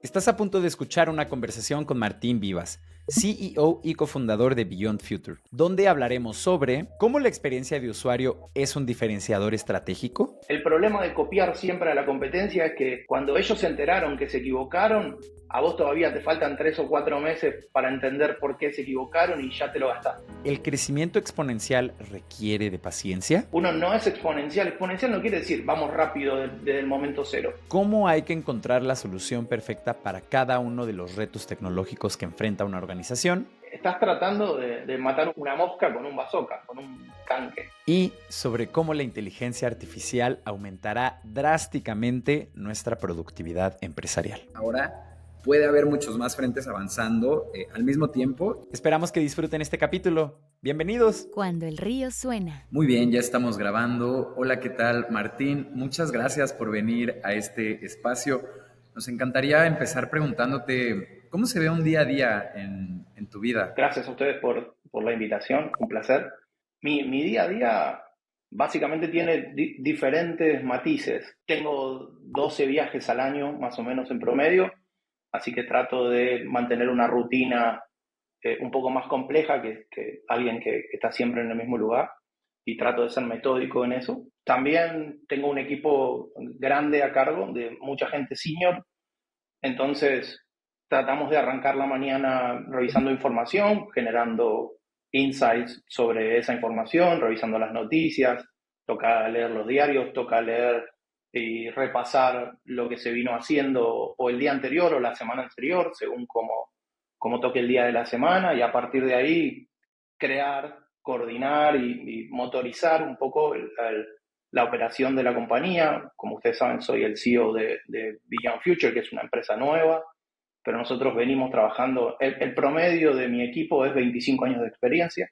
Estás a punto de escuchar una conversación con Martín Vivas, CEO y cofundador de Beyond Future, donde hablaremos sobre cómo la experiencia de usuario es un diferenciador estratégico. El problema de copiar siempre a la competencia es que cuando ellos se enteraron que se equivocaron, a vos todavía te faltan 3 o 4 meses para entender por qué se equivocaron y ya te lo gastaste. ¿El crecimiento exponencial requiere de paciencia? Uno no es exponencial. Exponencial no quiere decir vamos rápido desde el momento cero. ¿Cómo hay que encontrar la solución perfecta para cada uno de los retos tecnológicos que enfrenta una organización? Estás tratando de matar una mosca con un bazooka, con un tanque. Y sobre cómo la inteligencia artificial aumentará drásticamente nuestra productividad empresarial. Ahora puede haber muchos más frentes avanzando al mismo tiempo. Esperamos que disfruten este capítulo. ¡Bienvenidos! Cuando el río suena. Muy bien, ya estamos grabando. Hola, ¿qué tal, Martín? Muchas gracias por venir a este espacio. Nos encantaría empezar preguntándote cómo se ve un día a día en tu vida. Gracias a ustedes por la invitación, un placer. Mi día a día básicamente tiene diferentes matices. Tengo 12 viajes al año, más o menos en promedio, así que trato de mantener una rutina un poco más compleja que alguien que está siempre en el mismo lugar, y trato de ser metódico en eso. También tengo un equipo grande a cargo de mucha gente senior, entonces tratamos de arrancar la mañana revisando información, generando insights sobre esa información, revisando las noticias. Toca leer los diarios, toca leer y repasar lo que se vino haciendo o el día anterior o la semana anterior, según cómo toque el día de la semana, y a partir de ahí crear, coordinar y motorizar un poco la operación de la compañía. Como ustedes saben, soy el CEO de Beyond Future, que es una empresa nueva, pero nosotros venimos trabajando, el promedio de mi equipo es 25 años de experiencia.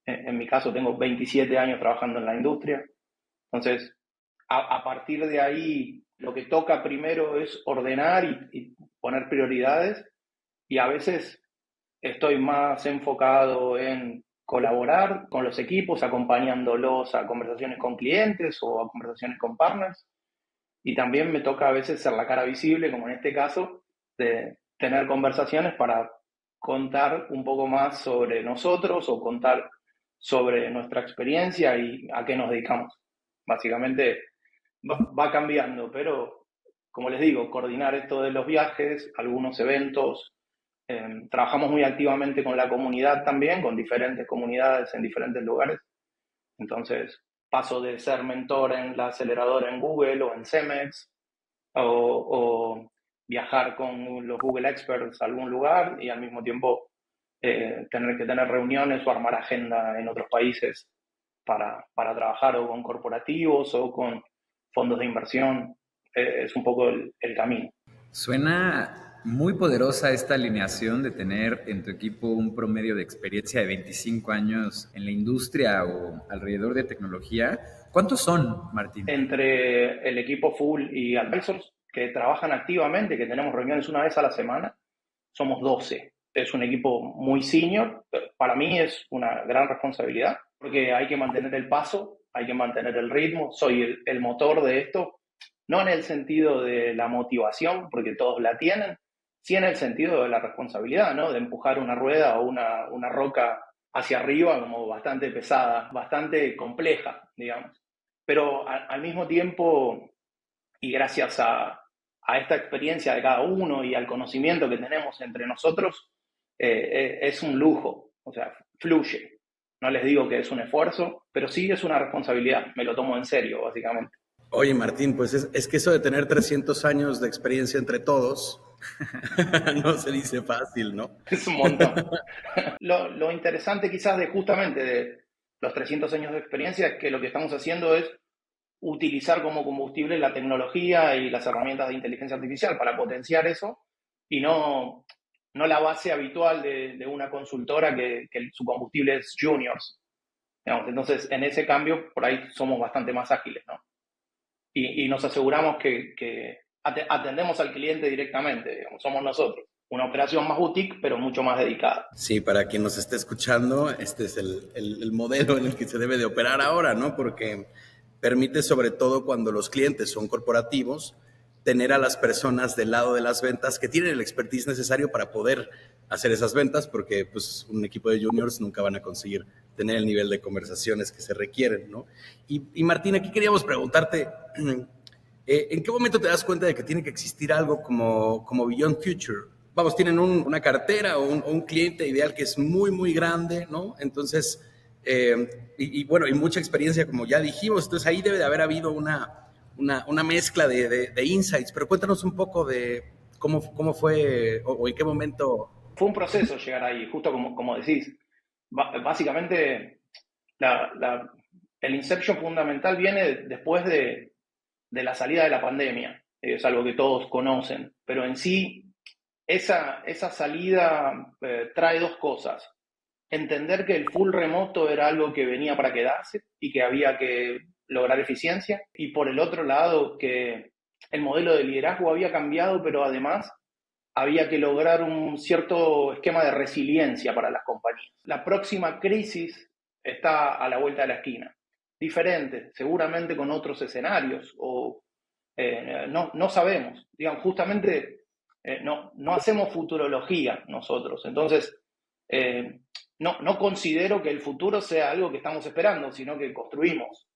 En mi caso tengo 27 años trabajando en la industria. Entonces, a partir de ahí, lo que toca primero es ordenar y poner prioridades, y a veces estoy más enfocado en colaborar con los equipos, acompañándolos a conversaciones con clientes o a conversaciones con partners, y también me toca a veces ser la cara visible, como en este caso, de tener conversaciones para contar un poco más sobre nosotros o contar sobre nuestra experiencia y a qué nos dedicamos. Básicamente va cambiando, pero como les digo, coordinar esto de los viajes, algunos eventos. Trabajamos muy activamente con la comunidad también, con diferentes comunidades en diferentes lugares. Entonces, paso de ser mentor en la aceleradora en Google o en Cemex, o viajar con los Google Experts a algún lugar y al mismo tiempo tener que tener reuniones o armar agenda en otros países para trabajar o con corporativos o con fondos de inversión. Es un poco el camino. Suena muy poderosa esta alineación de tener en tu equipo un promedio de experiencia de 25 años en la industria o alrededor de tecnología. ¿Cuántos son, Martín? Entre el equipo full y advisors que trabajan activamente, que tenemos reuniones una vez a la semana, somos 12. Es un equipo muy senior. Para mí es una gran responsabilidad porque hay que mantener el paso, hay que mantener el ritmo. Soy el motor de esto, no en el sentido de la motivación, porque todos la tienen, sí en el sentido de la responsabilidad, ¿no? De empujar una rueda o una roca hacia arriba como bastante pesada, bastante compleja, digamos. Pero al mismo tiempo, y gracias a esta experiencia de cada uno y al conocimiento que tenemos entre nosotros, es un lujo, o sea, fluye. No les digo que es un esfuerzo, pero sí es una responsabilidad, me lo tomo en serio, básicamente. Oye, Martín, pues es que eso de tener 300 años de experiencia entre todos no se dice fácil, ¿no? Es un montón. Lo interesante quizás de justamente de los 300 años de experiencia es que lo que estamos haciendo es utilizar como combustible la tecnología y las herramientas de inteligencia artificial para potenciar eso, y no la base habitual de una consultora que su combustible es juniors. Digamos. Entonces, en ese cambio, por ahí somos bastante más ágiles, ¿no? Y nos aseguramos que atendemos al cliente directamente, digamos, somos nosotros. Una operación más boutique, pero mucho más dedicada. Sí, para quien nos esté escuchando, este es el modelo en el que se debe de operar ahora, ¿no? Porque permite, sobre todo cuando los clientes son corporativos, tener a las personas del lado de las ventas que tienen el expertise necesario para poder hacer esas ventas, porque pues, un equipo de juniors nunca van a conseguir tener el nivel de conversaciones que se requieren, ¿no? Y Martín, aquí queríamos preguntarte, ¿en qué momento te das cuenta de que tiene que existir algo como Beyond Future? Vamos, tienen una cartera o un cliente ideal que es muy, muy grande, ¿no? Entonces, bueno, y mucha experiencia, como ya dijimos, entonces ahí debe de haber habido una mezcla de insights, pero cuéntanos un poco de cómo fue o en qué momento. Fue un proceso llegar ahí, justo como decís. Básicamente, el inception fundamental viene después de la salida de la pandemia. Es algo que todos conocen, pero en sí, esa salida trae dos cosas. Entender que el full remoto era algo que venía para quedarse y que había que lograr eficiencia, y por el otro lado que el modelo de liderazgo había cambiado, pero además había que lograr un cierto esquema de resiliencia para las compañías. La próxima crisis está a la vuelta de la esquina, diferente, seguramente con otros escenarios, o no sabemos. Digamos, justamente no hacemos futurología nosotros, entonces no considero que el futuro sea algo que estamos esperando, sino que construimos.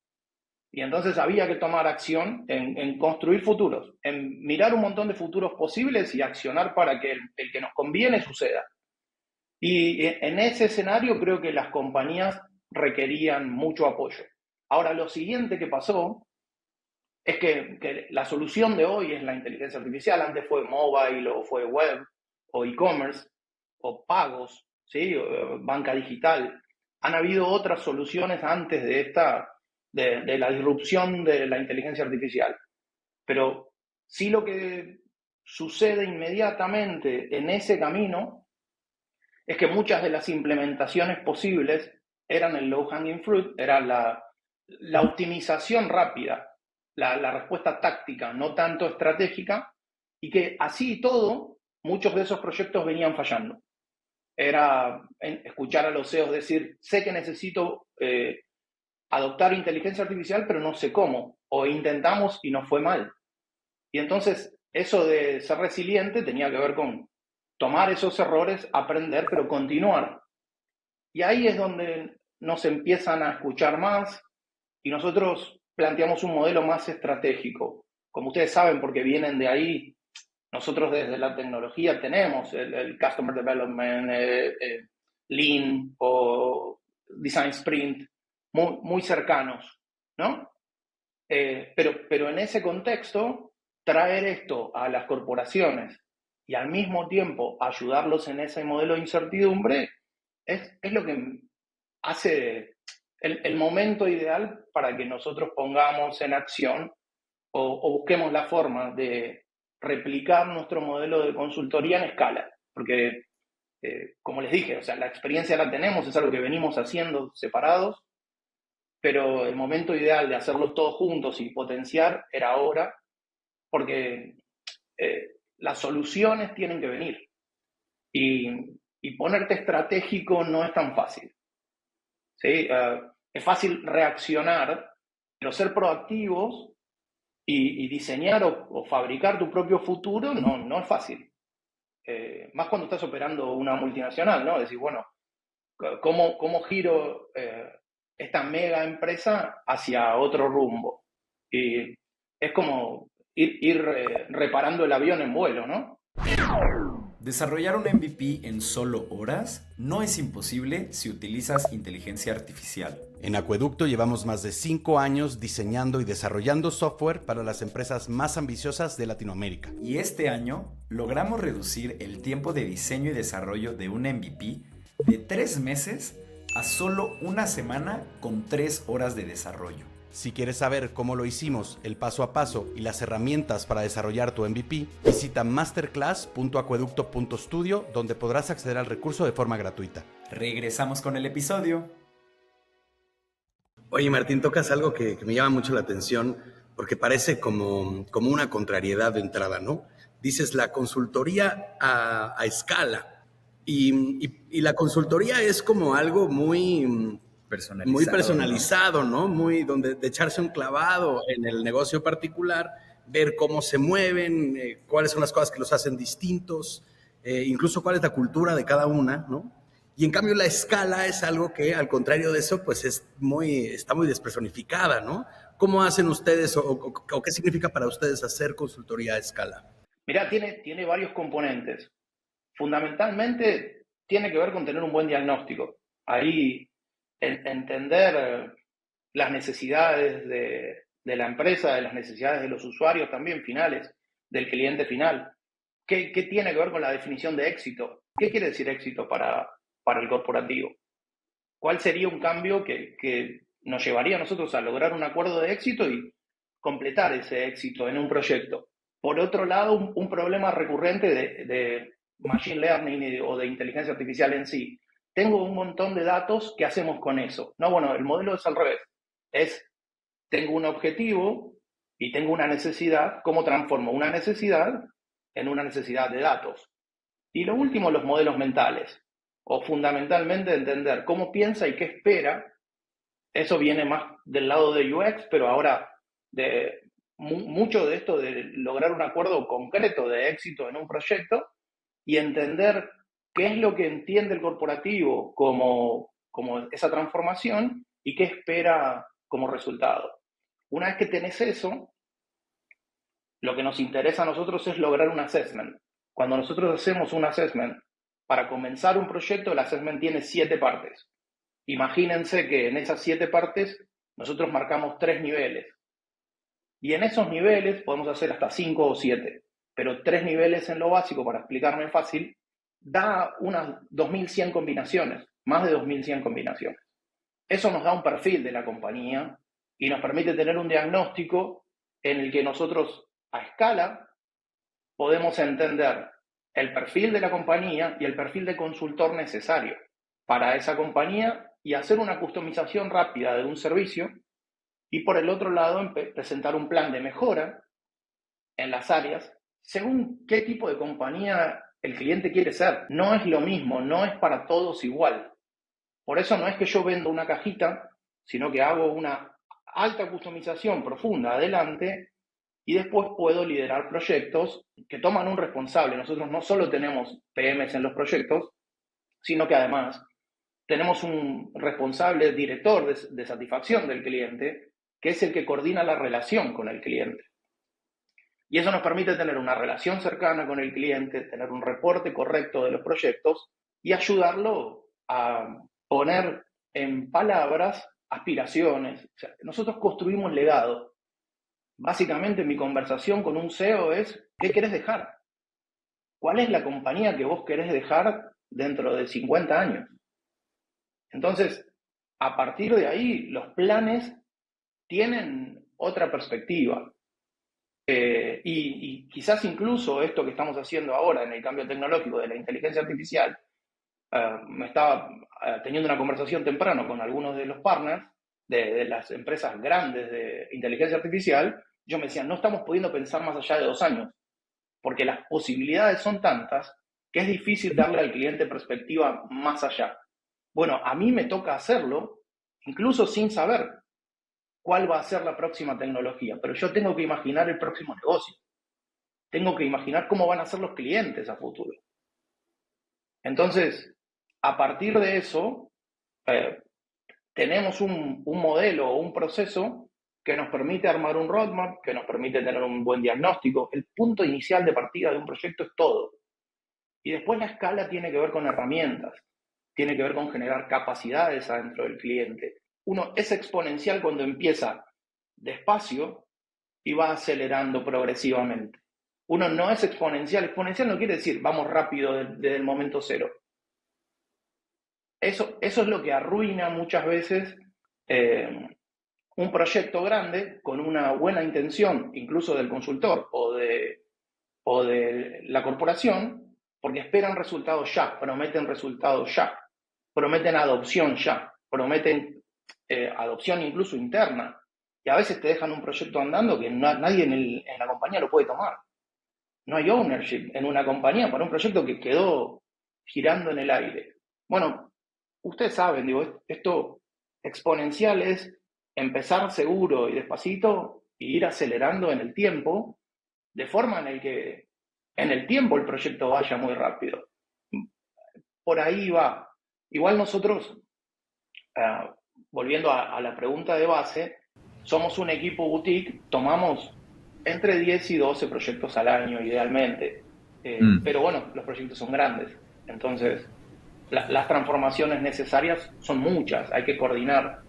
Y entonces había que tomar acción en construir futuros, en mirar un montón de futuros posibles y accionar para que el que nos conviene suceda. Y en ese escenario creo que las compañías requerían mucho apoyo. Ahora, lo siguiente que pasó es que la solución de hoy es la inteligencia artificial. Antes fue mobile, o fue web, o e-commerce, o pagos, ¿sí? O banca digital. Han habido otras soluciones antes de esta, de la disrupción de la inteligencia artificial. Pero sí, lo que sucede inmediatamente en ese camino es que muchas de las implementaciones posibles eran el low hanging fruit, era la optimización rápida, la respuesta táctica, no tanto estratégica, y que así y todo, muchos de esos proyectos venían fallando. Era escuchar a los CEOs decir, sé que necesito adoptar inteligencia artificial, pero no sé cómo, o intentamos y nos fue mal. Y entonces eso de ser resiliente tenía que ver con tomar esos errores, aprender, pero continuar. Y ahí es donde nos empiezan a escuchar más y nosotros planteamos un modelo más estratégico. Como ustedes saben, porque vienen de ahí, nosotros desde la tecnología tenemos el Customer Development, Lean o Design Sprint, muy cercanos, ¿no? Pero en ese contexto, traer esto a las corporaciones y al mismo tiempo ayudarlos en ese modelo de incertidumbre es lo que hace el momento ideal para que nosotros pongamos en acción o busquemos la forma de replicar nuestro modelo de consultoría en escala. Porque, como les dije, o sea, la experiencia la tenemos, es algo que venimos haciendo separados, pero el momento ideal de hacerlo todos juntos y potenciar era ahora, porque las soluciones tienen que venir. Y ponerte estratégico no es tan fácil, ¿sí? Es fácil reaccionar, pero ser proactivos y diseñar o fabricar tu propio futuro no es fácil. Más cuando estás operando una multinacional, ¿no? Decir, bueno, ¿cómo giro esta mega empresa hacia otro rumbo? Y es como ir reparando el avión en vuelo, ¿no? Desarrollar un MVP en solo horas no es imposible si utilizas inteligencia artificial. En Acueducto llevamos más de 5 años diseñando y desarrollando software para las empresas más ambiciosas de Latinoamérica. Y este año logramos reducir el tiempo de diseño y desarrollo de un MVP de 3 meses a solo una semana con 3 horas de desarrollo. Si quieres saber cómo lo hicimos, el paso a paso y las herramientas para desarrollar tu MVP, visita masterclass.acueducto.studio, donde podrás acceder al recurso de forma gratuita. Regresamos con el episodio. Oye, Martín, tocas algo que me llama mucho la atención, porque parece como una contrariedad de entrada, ¿no? Dices la consultoría a escala, y la consultoría es como algo muy personalizado, ¿no? Muy de echarse un clavado en el negocio particular, ver cómo se mueven, cuáles son las cosas que los hacen distintos, incluso cuál es la cultura de cada una, ¿no? Y en cambio la escala es algo que, al contrario de eso, pues está muy despersonificada, ¿no? ¿Cómo hacen ustedes o qué significa para ustedes hacer consultoría a escala? Mirá, tiene varios componentes. Fundamentalmente tiene que ver con tener un buen diagnóstico. Ahí entender las necesidades de la empresa, de las necesidades de los usuarios también finales, del cliente final. ¿Qué tiene que ver con la definición de éxito? ¿Qué quiere decir éxito para el corporativo? ¿Cuál sería un cambio que nos llevaría a nosotros a lograr un acuerdo de éxito y completar ese éxito en un proyecto? Por otro lado, un problema recurrente de machine learning o de inteligencia artificial en sí. Tengo un montón de datos, ¿qué hacemos con eso? No, bueno, el modelo es al revés. Tengo un objetivo y tengo una necesidad, ¿cómo transformo una necesidad en una necesidad de datos? Y lo último, los modelos mentales, o fundamentalmente entender cómo piensa y qué espera. Eso viene más del lado de UX, pero ahora mucho de esto de lograr un acuerdo concreto de éxito en un proyecto y entender qué es lo que entiende el corporativo como esa transformación y qué espera como resultado. Una vez que tenés eso, lo que nos interesa a nosotros es lograr un assessment. Cuando nosotros hacemos un assessment, para comenzar un proyecto, el assessment tiene 7 partes. Imagínense que en esas 7 partes nosotros marcamos 3 niveles. Y en esos niveles podemos hacer hasta 5 o 7. Pero 3 niveles en lo básico, para explicarme fácil, da unas 2100 combinaciones, más de 2100 combinaciones. Eso nos da un perfil de la compañía y nos permite tener un diagnóstico en el que nosotros a escala podemos entender el perfil de la compañía y el perfil de consultor necesario para esa compañía y hacer una customización rápida de un servicio y por el otro lado presentar un plan de mejora en las áreas según qué tipo de compañía el cliente quiere ser. No es lo mismo, no es para todos igual. Por eso no es que yo vendo una cajita, sino que hago una alta customización profunda adelante y después puedo liderar proyectos que toman un responsable. Nosotros no solo tenemos PMs en los proyectos, sino que además tenemos un responsable director de satisfacción del cliente, que es el que coordina la relación con el cliente. Y eso nos permite tener una relación cercana con el cliente, tener un reporte correcto de los proyectos y ayudarlo a poner en palabras aspiraciones. O sea, nosotros construimos legado. Básicamente mi conversación con un CEO es, ¿qué querés dejar? ¿Cuál es la compañía que vos querés dejar dentro de 50 años? Entonces, a partir de ahí, los planes tienen otra perspectiva. Y quizás incluso esto que estamos haciendo ahora en el cambio tecnológico de la inteligencia artificial, me estaba teniendo una conversación temprano con algunos de los partners de las empresas grandes de inteligencia artificial. Yo me decía, no estamos pudiendo pensar más allá de 2 años, porque las posibilidades son tantas que es difícil darle al cliente perspectiva más allá. Bueno, a mí me toca hacerlo, incluso sin saber cuál va a ser la próxima tecnología, pero yo tengo que imaginar el próximo negocio. Tengo que imaginar cómo van a ser los clientes a futuro. Entonces, a partir de eso, tenemos un modelo o un proceso que nos permite armar un roadmap, que nos permite tener un buen diagnóstico. El punto inicial de partida de un proyecto es todo. Y después la escala tiene que ver con herramientas, tiene que ver con generar capacidades adentro del cliente. Uno es exponencial cuando empieza despacio y va acelerando progresivamente. Uno no es exponencial. Exponencial no quiere decir vamos rápido desde el momento cero. Eso es lo que arruina muchas veces un proyecto grande con una buena intención, incluso del consultor o de la corporación, porque esperan resultados ya, prometen resultados ya, prometen adopción ya, prometen adopción incluso interna. Y a veces te dejan un proyecto andando que nadie en la compañía lo puede tomar. No hay ownership en una compañía para un proyecto que quedó girando en el aire. Bueno, ustedes saben, digo, esto exponencial es empezar seguro y despacito e ir acelerando en el tiempo de forma en el que en el tiempo el proyecto vaya muy rápido. Por ahí va. Igual nosotros, volviendo a la pregunta de base, somos un equipo boutique, tomamos entre 10 y 12 proyectos al año idealmente, pero bueno, los proyectos son grandes, entonces las transformaciones necesarias son muchas, hay que coordinar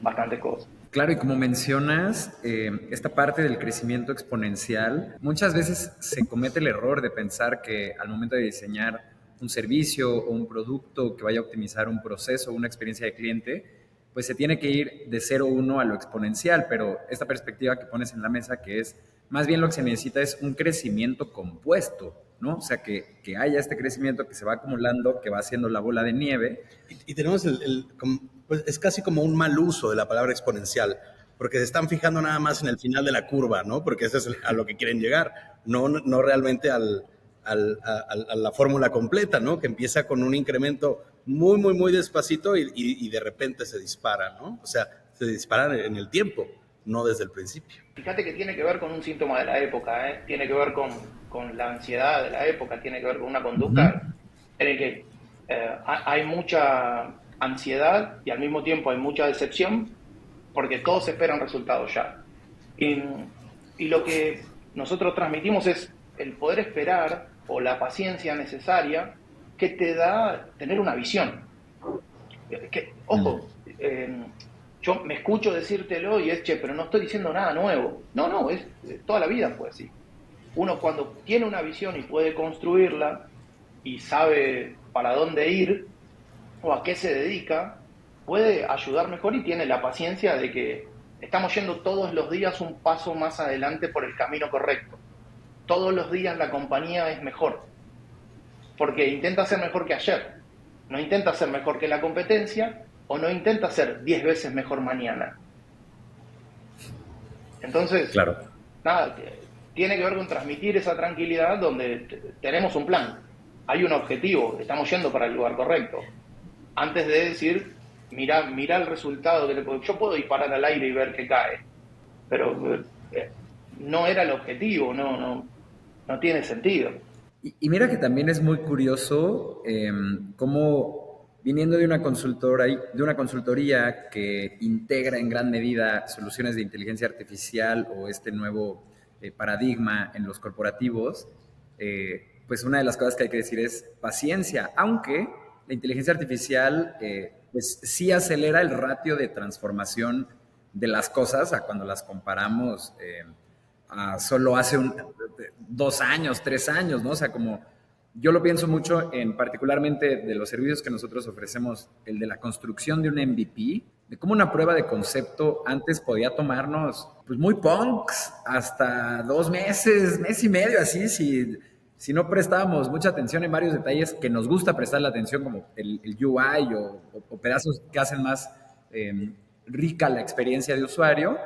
bastantes cosas. Claro, y como mencionas, esta parte del crecimiento exponencial, muchas veces se comete el error de pensar que al momento de diseñar un servicio o un producto que vaya a optimizar un proceso o una experiencia de cliente, pues se tiene que ir de 0 a 1 a lo exponencial, pero esta perspectiva que pones en la mesa, que es más bien lo que se necesita es un crecimiento compuesto, ¿no? O sea, que haya este crecimiento que se va acumulando, que va haciendo la bola de nieve. Y tenemos pues es casi como un mal uso de la palabra exponencial, porque se están fijando nada más en el final de la curva, ¿no? Porque eso es a lo que quieren llegar, no realmente a la fórmula completa, ¿no? Que empieza con un incremento muy despacito y de repente se dispara, ¿no? O sea, se dispara en el tiempo, no desde el principio. Fíjate que tiene que ver con un síntoma de la época, ¿eh? Tiene que ver con la ansiedad de la época, tiene que ver con una conducta en el que hay mucha ansiedad y al mismo tiempo hay mucha decepción porque todos esperan resultados ya. Y lo que nosotros transmitimos es el poder esperar o la paciencia necesaria que te da tener una visión. Ojo, yo me escucho decírtelo y es, che, pero no estoy diciendo nada nuevo. No, es toda la vida fue así. Uno cuando tiene una visión y puede construirla y sabe para dónde ir o a qué se dedica, puede ayudar mejor y tiene la paciencia de que estamos yendo todos los días un paso más adelante por el camino correcto. Todos los días la compañía es mejor, porque intenta ser mejor que ayer. No intenta ser mejor que la competencia o no intenta ser 10 veces mejor mañana. Entonces, claro, nada, tiene que ver con transmitir esa tranquilidad donde tenemos un plan, hay un objetivo, estamos yendo para el lugar correcto. Antes de decir, mira el resultado, yo puedo disparar al aire y ver que cae, pero no era el objetivo, no tiene sentido. Y mira que también es muy curioso cómo viniendo de una consultoría que integra en gran medida soluciones de inteligencia artificial o este nuevo paradigma en los corporativos, pues una de las cosas que hay que decir es paciencia, aunque la inteligencia artificial pues sí acelera el ratio de transformación de las cosas a cuando las comparamos a solo hace 2 años, 3 años, ¿no? O sea, como yo lo pienso mucho en particularmente de los servicios que nosotros ofrecemos, el de la construcción de un MVP, de cómo una prueba de concepto antes podía tomarnos pues muy punks, hasta 2 meses, mes y medio, así, si no prestábamos mucha atención en varios detalles que nos gusta prestar la atención, como el UI o pedazos que hacen más rica la experiencia de usuario.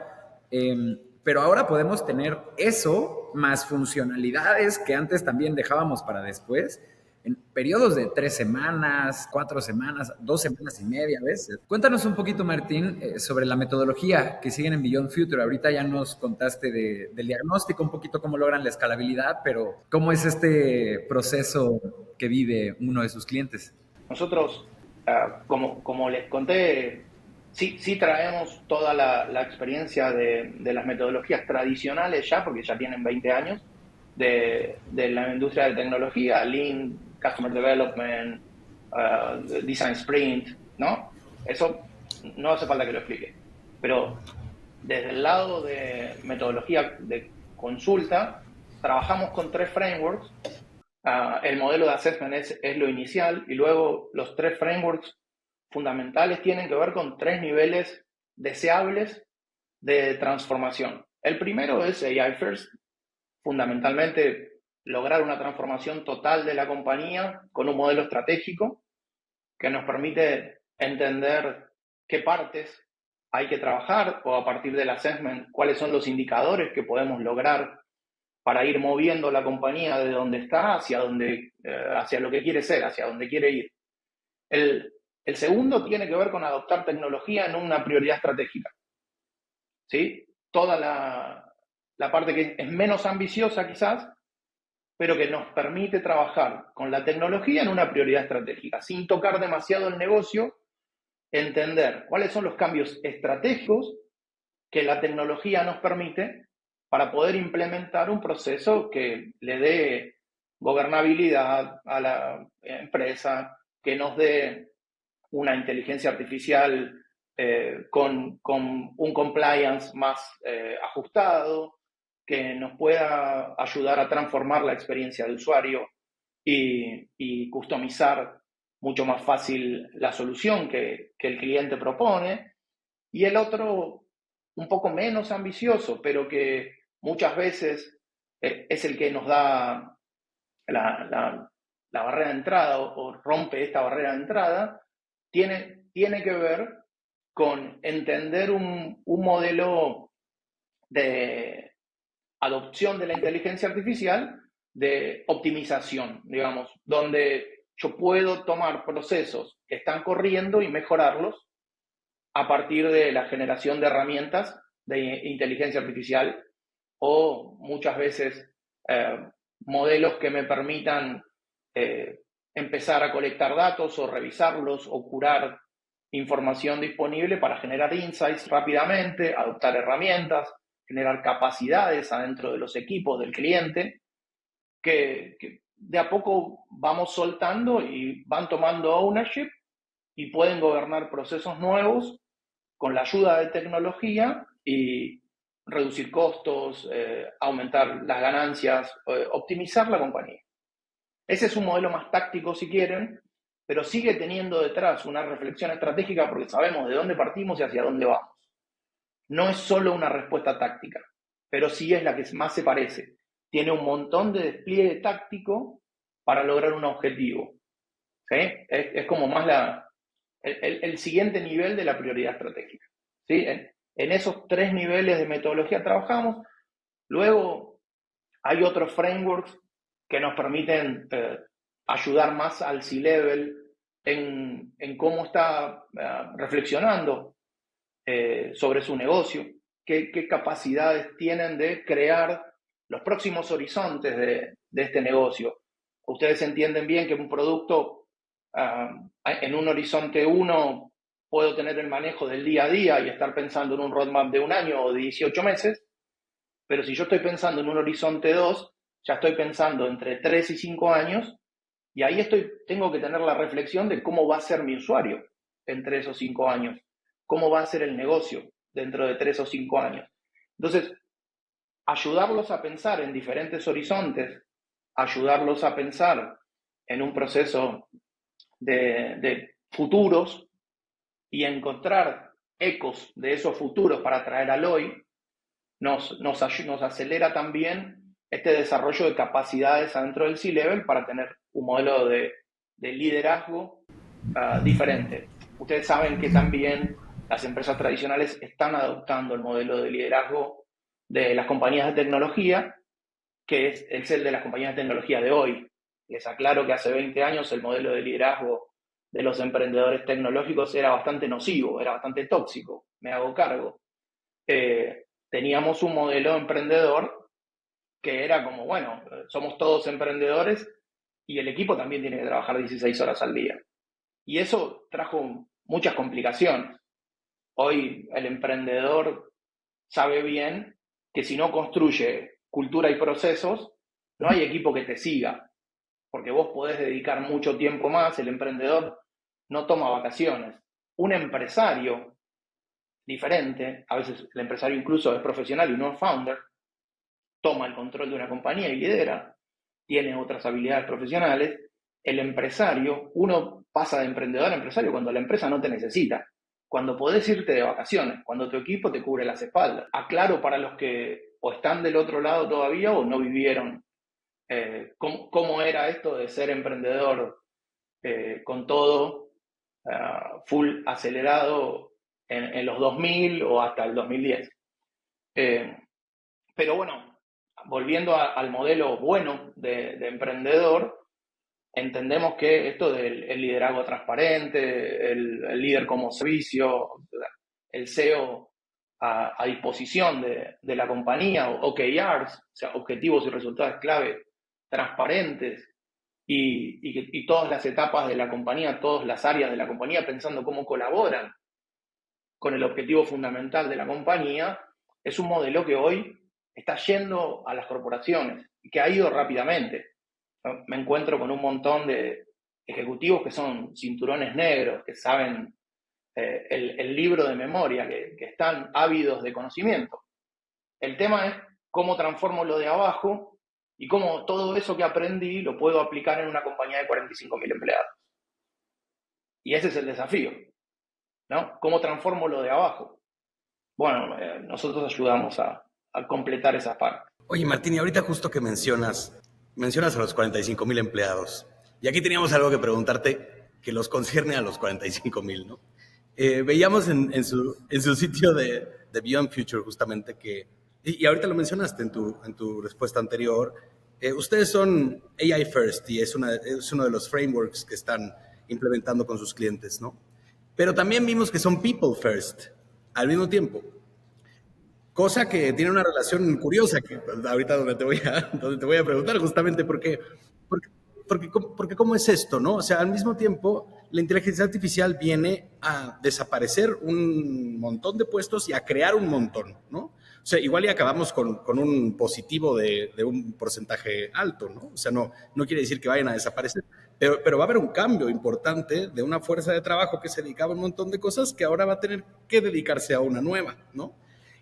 Pero ahora podemos tener eso más funcionalidades que antes también dejábamos para después, en periodos de 3 semanas, 4 semanas, 2 semanas y media a veces. Cuéntanos un poquito, Martín, sobre la metodología que siguen en Beyond Future. Ahorita ya nos contaste del diagnóstico, un poquito cómo logran la escalabilidad, pero ¿cómo es este proceso que vive uno de sus clientes? Nosotros, como les conté, sí traemos toda la experiencia de las metodologías tradicionales ya, porque ya tienen 20 años, de la industria de tecnología, Lean, Customer Development, Design Sprint, ¿no? Eso no hace falta que lo explique. Pero desde el lado de metodología de consulta, trabajamos con 3 frameworks. El modelo de assessment es lo inicial y luego los 3 frameworks fundamentales tienen que ver con 3 niveles deseables de transformación. El primero es AI First, fundamentalmente lograr una transformación total de la compañía con un modelo estratégico que nos permite entender qué partes hay que trabajar o a partir del assessment cuáles son los indicadores que podemos lograr para ir moviendo la compañía de donde está hacia lo que quiere ser, hacia donde quiere ir. El segundo tiene que ver con adoptar tecnología en una prioridad estratégica. ¿Sí? Toda la parte que es menos ambiciosa quizás, pero que nos permite trabajar con la tecnología en una prioridad estratégica, sin tocar demasiado el negocio, entender cuáles son los cambios estratégicos que la tecnología nos permite para poder implementar un proceso que le dé gobernabilidad a la empresa, que nos dé una inteligencia artificial con un compliance más ajustado, que nos pueda ayudar a transformar la experiencia de usuario y customizar mucho más fácil la solución que el cliente propone. Y el otro, un poco menos ambicioso, pero que muchas veces es el que nos da la barrera de entrada o rompe esta barrera de entrada, tiene que ver con entender un modelo de adopción de la inteligencia artificial de optimización, digamos, donde yo puedo tomar procesos que están corriendo y mejorarlos a partir de la generación de herramientas de inteligencia artificial o muchas veces modelos que me permitan empezar a colectar datos o revisarlos o curar información disponible para generar insights rápidamente, adoptar herramientas, generar capacidades adentro de los equipos del cliente que de a poco vamos soltando y van tomando ownership y pueden gobernar procesos nuevos con la ayuda de tecnología y reducir costos, aumentar las ganancias, optimizar la compañía. Ese es un modelo más táctico si quieren, pero sigue teniendo detrás una reflexión estratégica porque sabemos de dónde partimos y hacia dónde vamos. No es solo una respuesta táctica, pero sí es la que más se parece. Tiene un montón de despliegue táctico para lograr un objetivo. ¿Sí? Es como más el siguiente nivel de la prioridad estratégica. ¿Sí? En esos 3 niveles de metodología trabajamos. Luego hay otros frameworks que nos permiten ayudar más al C-Level en cómo está reflexionando sobre su negocio, qué capacidades tienen de crear los próximos horizontes de este negocio. Ustedes entienden bien que un producto en un horizonte 1 puedo tener el manejo del día a día y estar pensando en un roadmap de 1 año o de 18 meses, pero si yo estoy pensando en un horizonte 2, ya estoy pensando entre 3 y 5 años y ahí tengo que tener la reflexión de cómo va a ser mi usuario entre esos 5 años, cómo va a ser el negocio dentro de 3 o 5 años. Entonces, ayudarlos a pensar en diferentes horizontes, ayudarlos a pensar en un proceso de futuros y encontrar ecos de esos futuros para traer al hoy, nos acelera también este desarrollo de capacidades adentro del C-Level para tener un modelo de liderazgo diferente. Ustedes saben que también las empresas tradicionales están adoptando el modelo de liderazgo de las compañías de tecnología, que es el de las compañías de tecnología de hoy. Les aclaro que hace 20 años el modelo de liderazgo de los emprendedores tecnológicos era bastante nocivo, era bastante tóxico, me hago cargo. Teníamos un modelo emprendedor que era como, bueno, somos todos emprendedores y el equipo también tiene que trabajar 16 horas al día. Y eso trajo muchas complicaciones. Hoy el emprendedor sabe bien que si no construye cultura y procesos, no hay equipo que te siga, porque vos podés dedicar mucho tiempo más, el emprendedor no toma vacaciones. Un empresario diferente, a veces el empresario incluso es profesional y no es founder, toma el control de una compañía y lidera, tiene otras habilidades profesionales. El empresario, uno pasa de emprendedor a empresario cuando la empresa no te necesita, cuando podés irte de vacaciones, cuando tu equipo te cubre las espaldas. Aclaro para los que o están del otro lado todavía o no vivieron cómo era esto de ser emprendedor con todo full acelerado en los 2000 o hasta el 2010. Pero bueno, volviendo al modelo bueno de emprendedor, entendemos que esto del liderazgo transparente, el líder como servicio, el SEO a disposición de la compañía, OKRs, o sea, objetivos y resultados clave transparentes, y todas las etapas de la compañía, todas las áreas de la compañía pensando cómo colaboran con el objetivo fundamental de la compañía, es un modelo que hoy está yendo a las corporaciones y que ha ido rápidamente. Me encuentro con un montón de ejecutivos que son cinturones negros, que saben el libro de memoria, que están ávidos de conocimiento. El tema es cómo transformo lo de abajo y cómo todo eso que aprendí lo puedo aplicar en una compañía de 45.000 empleados. Y ese es el desafío, ¿no? ¿Cómo transformo lo de abajo? Bueno, nosotros ayudamos a completar esa parte. Oye, Martín, y ahorita justo que mencionas a los 45,000 empleados. Y aquí teníamos algo que preguntarte que los concierne a los 45,000, ¿no? Veíamos en su sitio de Beyond Future justamente que, y ahorita lo mencionaste en tu respuesta anterior, ustedes son AI First y es uno de los frameworks que están implementando con sus clientes, ¿no? Pero también vimos que son People First al mismo tiempo. Cosa que tiene una relación curiosa, que ahorita donde te voy a preguntar justamente porque ¿cómo es esto, no? O sea, al mismo tiempo, la inteligencia artificial viene a desaparecer un montón de puestos y a crear un montón, ¿no? O sea, igual y acabamos con un positivo de un porcentaje alto, ¿no? O sea, no quiere decir que vayan a desaparecer, pero va a haber un cambio importante de una fuerza de trabajo que se dedicaba a un montón de cosas que ahora va a tener que dedicarse a una nueva, ¿no?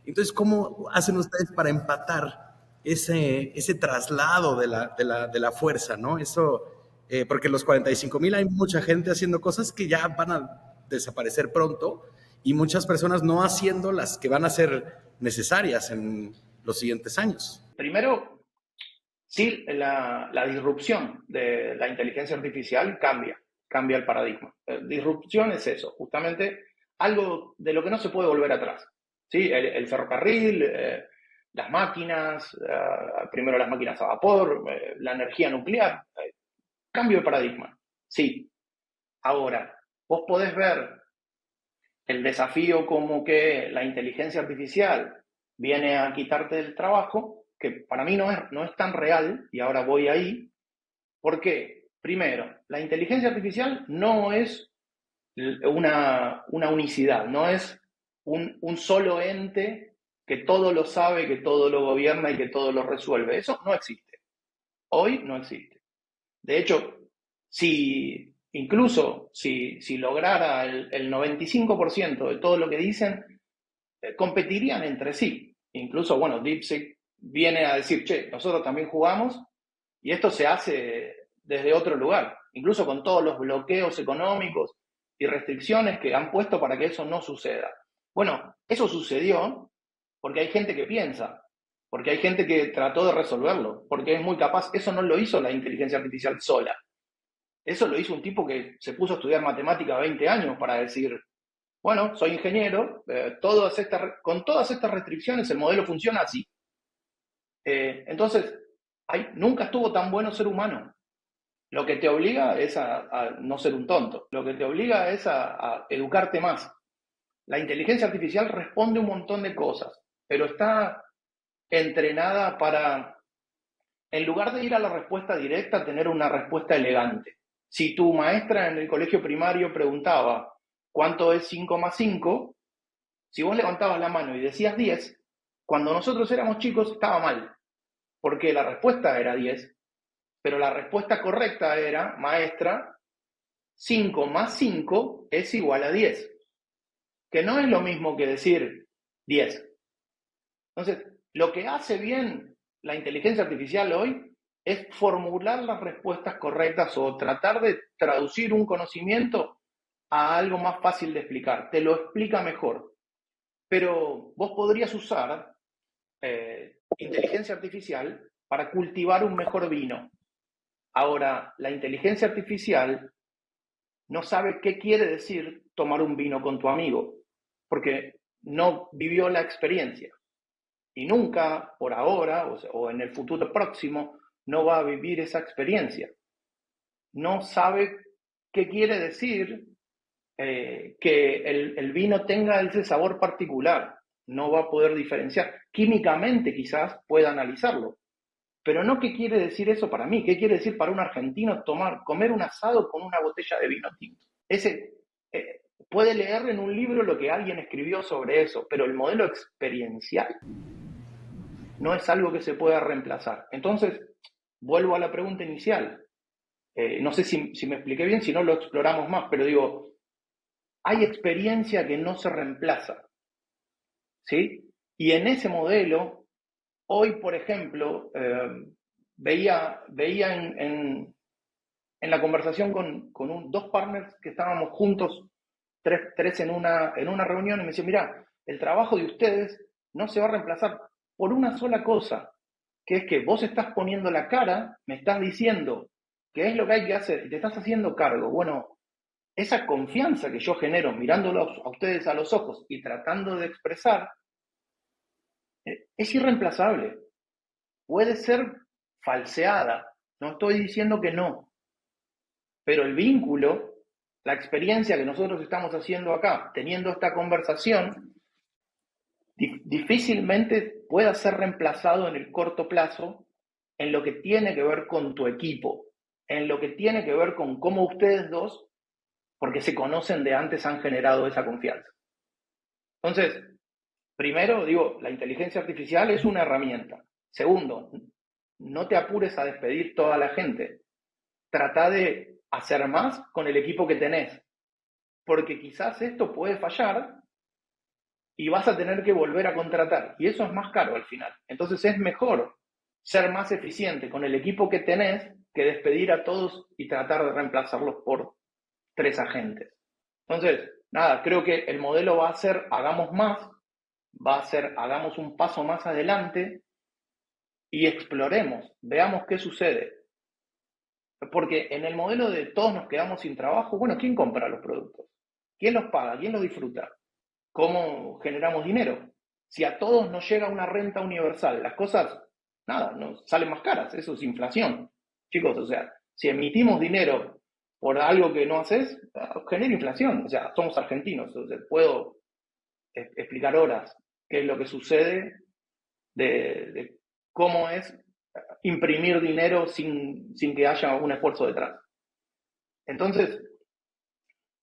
Entonces, ¿cómo hacen ustedes para empatar ese traslado de la fuerza, ¿no? Eso, porque los 45,000 hay mucha gente haciendo cosas que ya van a desaparecer pronto y muchas personas no haciendo las que van a ser necesarias en los siguientes años. Primero, sí, la disrupción de la inteligencia artificial cambia el paradigma. Disrupción es eso, justamente algo de lo que no se puede volver atrás. ¿Sí? El ferrocarril, las máquinas, primero las máquinas a vapor, la energía nuclear, cambio de paradigma, sí. Ahora, vos podés ver el desafío como que la inteligencia artificial viene a quitarte el trabajo, que para mí no es tan real, y ahora voy ahí, porque, primero, la inteligencia artificial no es una unicidad, no es un solo ente que todo lo sabe, que todo lo gobierna y que todo lo resuelve. Eso no existe. Hoy no existe. De hecho, incluso si lograra el 95% de todo lo que dicen, competirían entre sí. Incluso, bueno, DeepSeek viene a decir, che, nosotros también jugamos y esto se hace desde otro lugar, incluso con todos los bloqueos económicos y restricciones que han puesto para que eso no suceda. Bueno, eso sucedió porque hay gente que piensa, porque hay gente que trató de resolverlo, porque es muy capaz. Eso no lo hizo la inteligencia artificial sola. Eso lo hizo un tipo que se puso a estudiar matemática 20 años para decir, bueno, soy ingeniero, con todas estas restricciones el modelo funciona así. Entonces, nunca estuvo tan bueno ser humano. Lo que te obliga es a no ser un tonto. Lo que te obliga es a educarte más. La inteligencia artificial responde un montón de cosas, pero está entrenada para, en lugar de ir a la respuesta directa, tener una respuesta elegante. Si tu maestra en el colegio primario preguntaba ¿cuánto es 5 más 5? Si vos levantabas la mano y decías 10, cuando nosotros éramos chicos estaba mal, porque la respuesta era 10, pero la respuesta correcta era, maestra, 5 más 5 es igual a 10, que no es lo mismo que decir 10. Entonces, lo que hace bien la inteligencia artificial hoy es formular las respuestas correctas o tratar de traducir un conocimiento a algo más fácil de explicar. Te lo explica mejor. Pero vos podrías usar inteligencia artificial para cultivar un mejor vino. Ahora, la inteligencia artificial no sabe qué quiere decir tomar un vino con tu amigo, porque no vivió la experiencia. Y nunca, por ahora, o en el futuro próximo, no va a vivir esa experiencia. No sabe qué quiere decir que el vino tenga ese sabor particular. no va a poder diferenciar. Químicamente quizás pueda analizarlo, pero no qué quiere decir eso para mí, qué quiere decir para un argentino comer un asado con una botella de vino tinto. Puede leer en un libro lo que alguien escribió sobre eso, pero el modelo experiencial no es algo que se pueda reemplazar. Entonces, vuelvo a la pregunta inicial. No sé si me expliqué bien, si no lo exploramos más, pero digo, hay experiencia que no se reemplaza, ¿sí? Y en ese modelo, hoy, por ejemplo, veía en la conversación con dos partners que estábamos juntos, tres en una reunión, y me decía, mira, el trabajo de ustedes no se va a reemplazar por una sola cosa, que es que vos estás poniendo la cara, me estás diciendo qué es lo que hay que hacer y te estás haciendo cargo. Bueno, esa confianza que yo genero mirándolos a ustedes a los ojos y tratando de expresar, es irreemplazable. Puede ser falseada, no estoy diciendo que no, pero el vínculo, la experiencia que nosotros estamos haciendo acá, teniendo esta conversación, difícilmente pueda ser reemplazado en el corto plazo en lo que tiene que ver con tu equipo, en lo que tiene que ver con cómo ustedes dos, porque se conocen de antes, han generado esa confianza. Entonces, primero, digo, la inteligencia artificial es una herramienta. Segundo, no te apures a despedir toda la gente. Trata de hacer más con el equipo que tenés, porque quizás esto puede fallar y vas a tener que volver a contratar, y eso es más caro al final. Entonces es mejor ser más eficiente con el equipo que tenés que despedir a todos y tratar de reemplazarlos por 3 agentes. Entonces, nada, creo que el modelo va a ser hagamos más, va a ser hagamos un paso más adelante y exploremos, veamos qué sucede. Porque en el modelo de todos nos quedamos sin trabajo, bueno, ¿quién compra los productos? ¿Quién los paga? ¿Quién los disfruta? ¿Cómo generamos dinero? Si a todos nos llega una renta universal, las cosas, nada, nos salen más caras, eso es inflación. Chicos, o sea, si emitimos dinero por algo que no haces, genera inflación. O sea, somos argentinos, o sea, puedo explicar horas qué es lo que sucede de cómo es imprimir dinero sin que haya un esfuerzo detrás. Entonces,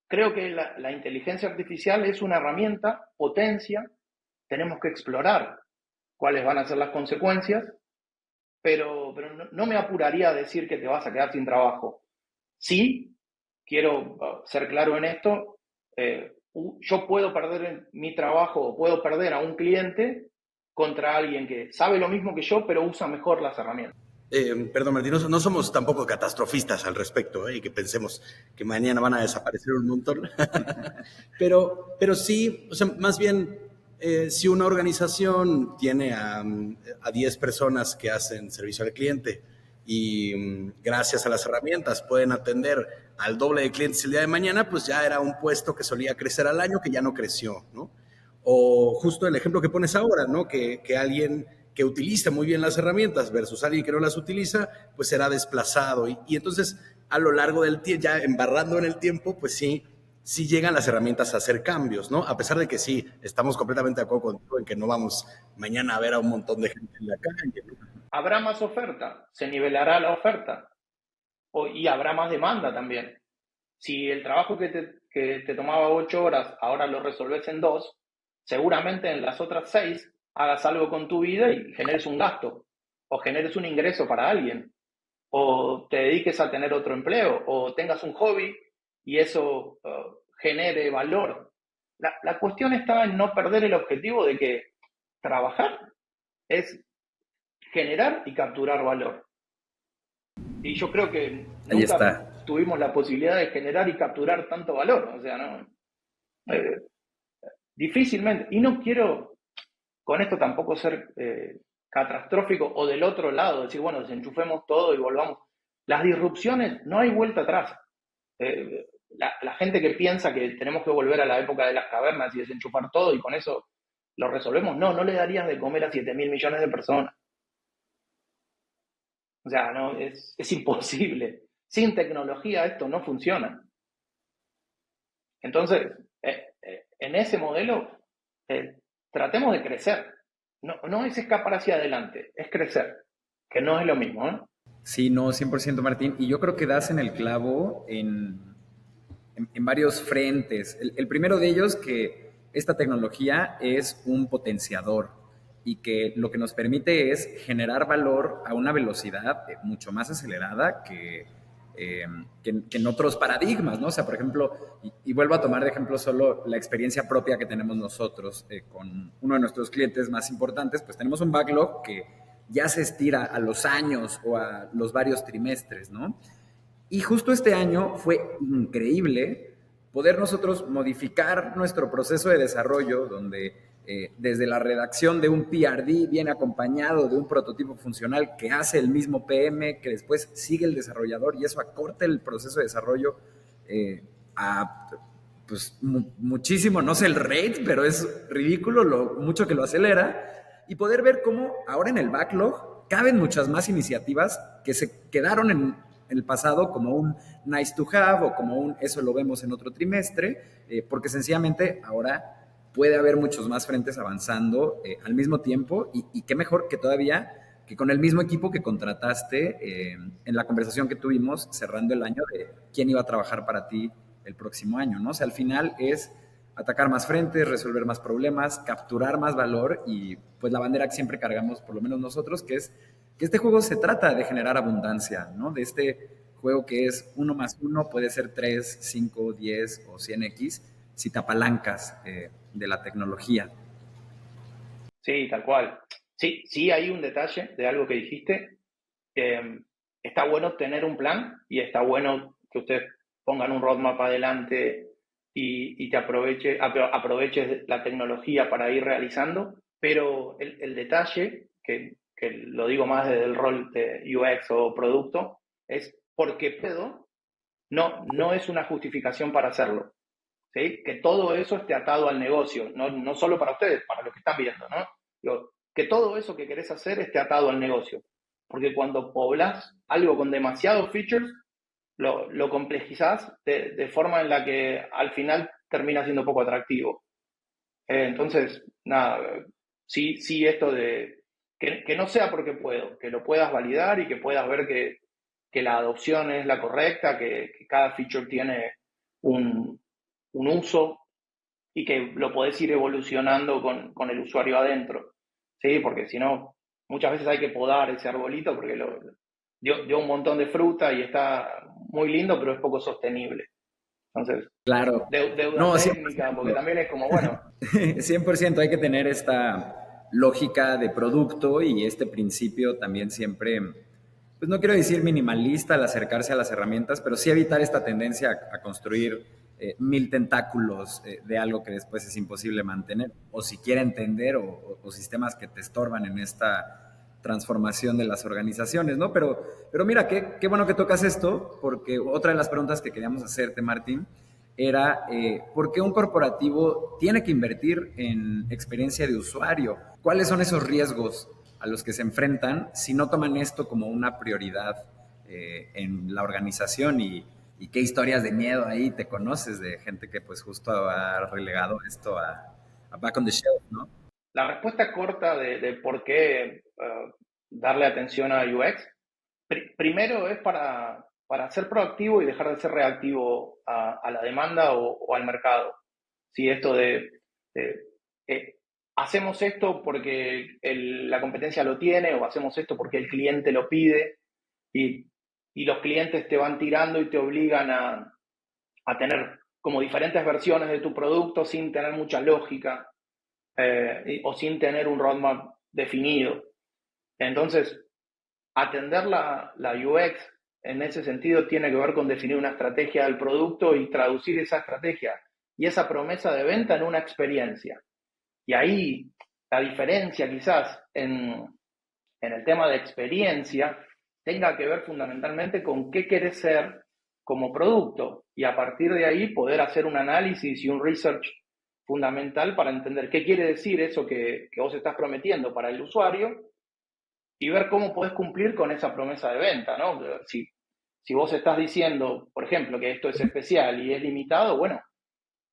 creo que la inteligencia artificial es una herramienta, potencia, tenemos que explorar cuáles van a ser las consecuencias, pero no me apuraría a decir que te vas a quedar sin trabajo. Sí, quiero ser claro en esto, yo puedo perder mi trabajo o puedo perder a un cliente contra alguien que sabe lo mismo que yo, pero usa mejor las herramientas. Perdón, Martín, no somos tampoco catastrofistas al respecto, y que pensemos que mañana van a desaparecer un montón. pero sí, o sea, más bien, si una organización tiene a 10 personas que hacen servicio al cliente y gracias a las herramientas pueden atender al doble de clientes el día de mañana, pues ya era un puesto que solía crecer al año que ya no creció, ¿no? O justo el ejemplo que pones ahora, ¿no? Que alguien que utiliza muy bien las herramientas versus alguien que no las utiliza, pues será desplazado. Y entonces, a lo largo del tiempo, ya embarrando en el tiempo, pues sí llegan las herramientas a hacer cambios, ¿no? A pesar de que sí, estamos completamente de acuerdo contigo en que no vamos mañana a ver a un montón de gente en la calle, ¿no? Habrá más oferta, se nivelará la oferta y habrá más demanda también. Si el trabajo que te tomaba 8 horas ahora lo resolves en 2, seguramente en las otras 6 hagas algo con tu vida y generes un gasto, o generes un ingreso para alguien, o te dediques a tener otro empleo, o tengas un hobby y eso genere valor. La cuestión está en no perder el objetivo de que trabajar es generar y capturar valor. Y yo creo que nunca tuvimos la posibilidad de generar y capturar tanto valor. O sea, no, difícilmente. Y no quiero con esto tampoco ser catastrófico o del otro lado, decir, bueno, desenchufemos todo y volvamos. Las disrupciones, no hay vuelta atrás. La gente que piensa que tenemos que volver a la época de las cavernas y desenchufar todo y con eso lo resolvemos, no le darías de comer a 7.000 millones de personas. O sea, no, es imposible. Sin tecnología esto no funciona. Entonces, en ese modelo tratemos de crecer. No es escapar hacia adelante, es crecer, que no es lo mismo, ¿eh? Sí, no, 100% Martín. Y yo creo que das en el clavo en varios frentes. El primero de ellos, que esta tecnología es un potenciador y que lo que nos permite es generar valor a una velocidad mucho más acelerada que en otros paradigmas, ¿no? O sea, por ejemplo, y vuelvo a tomar de ejemplo solo la experiencia propia que tenemos nosotros con uno de nuestros clientes más importantes, pues tenemos un backlog que ya se estira a los años o a los varios trimestres, ¿no? Y justo este año fue increíble poder nosotros modificar nuestro proceso de desarrollo, donde desde la redacción de un PRD viene acompañado de un prototipo funcional que hace el mismo PM, que después sigue el desarrollador y eso acorta el proceso de desarrollo a pues, muchísimo, no sé el rate, pero es ridículo lo mucho que lo acelera, y poder ver cómo ahora en el backlog caben muchas más iniciativas que se quedaron en el pasado como un nice to have o como un eso lo vemos en otro trimestre, porque sencillamente ahora puede haber muchos más frentes avanzando al mismo tiempo y qué mejor que todavía que con el mismo equipo que contrataste en la conversación que tuvimos cerrando el año de quién iba a trabajar para ti el próximo año, ¿no? O sea, al final es atacar más frentes, resolver más problemas, capturar más valor y pues la bandera que siempre cargamos, por lo menos nosotros, que es que este juego se trata de generar abundancia, ¿no? De este juego que es 1 más 1, puede ser 3, 5, 10 o 100x, si te apalancas de la tecnología. Sí, tal cual. Sí, sí hay un detalle de algo que dijiste. Está bueno tener un plan y está bueno que ustedes pongan un roadmap adelante y te aproveches la tecnología para ir realizando, pero el detalle, que lo digo más desde el rol de UX o producto, es porque puedo, no es una justificación para hacerlo. ¿Sí? Que todo eso esté atado al negocio, no solo para ustedes, para los que están viendo, ¿no? Digo, que todo eso que querés hacer esté atado al negocio. Porque cuando poblas algo con demasiados features, lo complejizás de forma en la que al final termina siendo poco atractivo. Entonces, nada, sí esto de que no sea porque puedo, que lo puedas validar y que puedas ver que la adopción es la correcta, que cada feature tiene un uso y que lo podés ir evolucionando con el usuario adentro, ¿sí? Porque si no, muchas veces hay que podar ese arbolito porque dio un montón de fruta y está muy lindo, pero es poco sostenible. Entonces, Claro. deuda No, técnica, porque también es como, bueno, 100% hay que tener esta lógica de producto y este principio también siempre, pues no quiero decir minimalista al acercarse a las herramientas, pero sí evitar esta tendencia a construir 1000 tentáculos de algo que después es imposible mantener, o siquiera entender, o sistemas que te estorban en esta transformación de las organizaciones, ¿no? Pero mira, qué bueno que tocas esto, porque otra de las preguntas que queríamos hacerte, Martín, era ¿por qué un corporativo tiene que invertir en experiencia de usuario? ¿Cuáles son esos riesgos a los que se enfrentan si no toman esto como una prioridad en la organización? Y qué historias de miedo ahí te conoces de gente que pues justo ha relegado esto a back on the shelf, ¿no? la respuesta corta de por qué darle atención a UX, primero es para ser proactivo y dejar de ser reactivo a la demanda o al mercado. ¿Sí? Esto de hacemos esto porque la competencia lo tiene o hacemos esto porque el cliente lo pide y los clientes te van tirando y te obligan a tener como diferentes versiones de tu producto sin tener mucha lógica o sin tener un roadmap definido. Entonces, atender la UX en ese sentido tiene que ver con definir una estrategia del producto y traducir esa estrategia y esa promesa de venta en una experiencia. Y ahí la diferencia quizás en el tema de experiencia tenga que ver fundamentalmente con qué querés ser como producto y a partir de ahí poder hacer un análisis y un research fundamental para entender qué quiere decir eso que vos estás prometiendo para el usuario y ver cómo podés cumplir con esa promesa de venta, ¿no? Si vos estás diciendo, por ejemplo, que esto es especial y es limitado, bueno,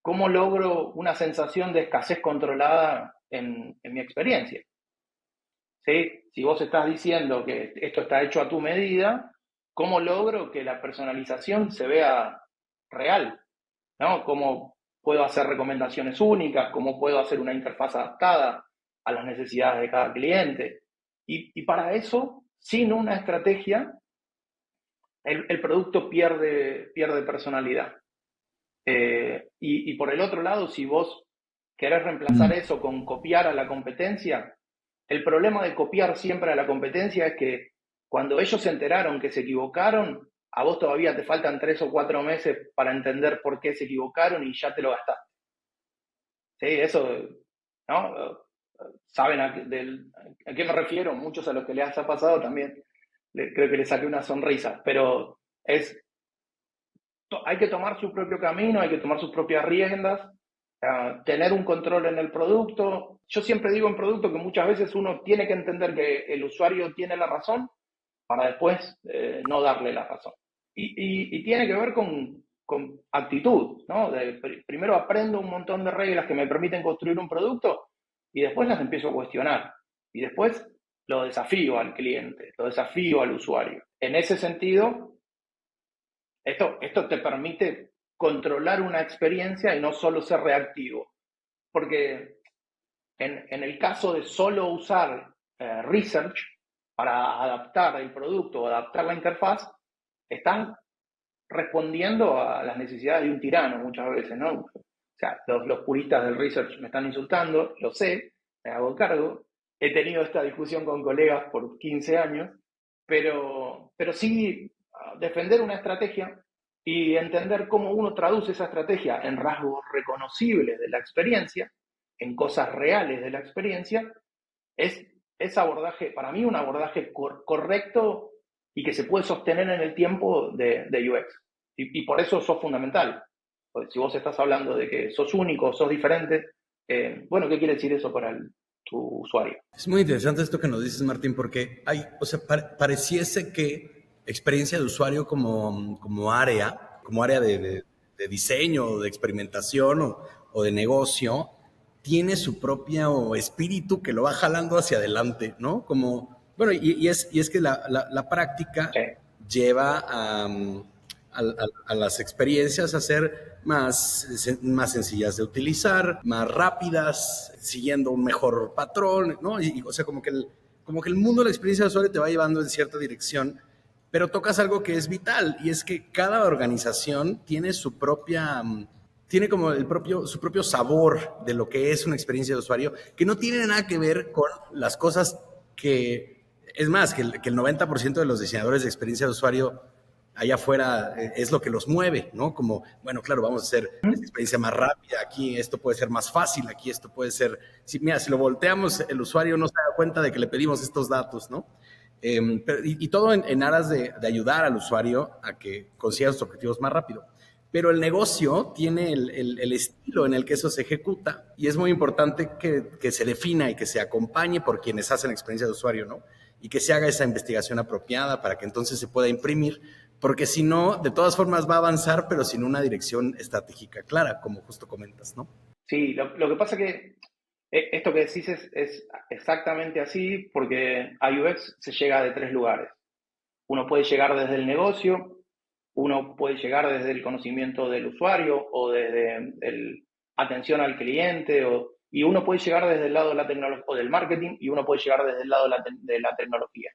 ¿cómo logro una sensación de escasez controlada en mi experiencia. ¿Sí? Si vos estás diciendo que esto está hecho a tu medida, ¿cómo logro que la personalización se vea real? ¿No? ¿Cómo puedo hacer recomendaciones únicas? ¿Cómo puedo hacer una interfaz adaptada a las necesidades de cada cliente? Y para eso, sin una estrategia, el producto pierde personalidad. Y por el otro lado, si vos querés reemplazar eso con copiar a la competencia, el problema de copiar siempre a la competencia es que cuando ellos se enteraron que se equivocaron, a vos todavía te faltan 3 o 4 meses para entender por qué se equivocaron y ya te lo gastaste. Sí, eso, ¿no? ¿Saben a qué me refiero? Muchos a los que les ha pasado también, creo que les saqué una sonrisa, pero hay que tomar su propio camino, hay que tomar sus propias riendas, tener un control en el producto. Yo siempre digo en producto que muchas veces uno tiene que entender que el usuario tiene la razón para después no darle la razón. Y tiene que ver con actitud, ¿no? Primero aprendo un montón de reglas que me permiten construir un producto y después las empiezo a cuestionar. Y después lo desafío al cliente, lo desafío al usuario. En ese sentido, esto te permite controlar una experiencia y no solo ser reactivo. Porque en el caso de solo usar research para adaptar el producto o adaptar la interfaz, están respondiendo a las necesidades de un tirano muchas veces, ¿no? O sea, los puristas del research me están insultando, lo sé, me hago cargo. He tenido esta discusión con colegas por 15 años, pero sí defender una estrategia y entender cómo uno traduce esa estrategia en rasgos reconocibles de la experiencia, en cosas reales de la experiencia, es abordaje, para mí un abordaje correcto y que se puede sostener en el tiempo de UX. Y por eso sos fundamental. Porque si vos estás hablando de que sos único, sos diferente, bueno, ¿qué quiere decir eso para tu usuario? Es muy interesante esto que nos dices, Martín, porque pareciese que experiencia de usuario como área de diseño, de experimentación o de negocio, tiene su propio espíritu que lo va jalando hacia adelante, ¿no? Como, bueno, y es que la práctica lleva a las experiencias a ser más sencillas de utilizar, más rápidas, siguiendo un mejor patrón, ¿no? O sea, como que el mundo de la experiencia de usuario te va llevando en cierta dirección, pero tocas algo que es vital, y es que cada organización tiene su propia... tiene como su propio sabor de lo que es una experiencia de usuario, que no tiene nada que ver con las cosas que... Es más, que el 90% de los diseñadores de experiencia de usuario allá afuera es lo que los mueve, ¿no? Como, bueno, claro, vamos a hacer esta experiencia más rápida, aquí esto puede ser más fácil, aquí esto puede ser... Mira, si lo volteamos, el usuario no se da cuenta de que le pedimos estos datos, ¿no? Y todo en aras de ayudar al usuario a que consiga sus objetivos más rápido. Pero el negocio tiene el estilo en el que eso se ejecuta, y es muy importante que se defina y que se acompañe por quienes hacen experiencia de usuario, ¿no? Y que se haga esa investigación apropiada para que entonces se pueda imprimir, porque si no, de todas formas va a avanzar, pero sin una dirección estratégica clara, como justo comentas, ¿no? Sí, lo que pasa que esto que decís es exactamente así, porque a UX se llega de 3 lugares. Uno puede llegar desde el negocio, uno puede llegar desde el conocimiento del usuario o desde atención al cliente, y uno puede llegar desde el lado de la tecnología o del marketing, y uno puede llegar desde el lado de la tecnología.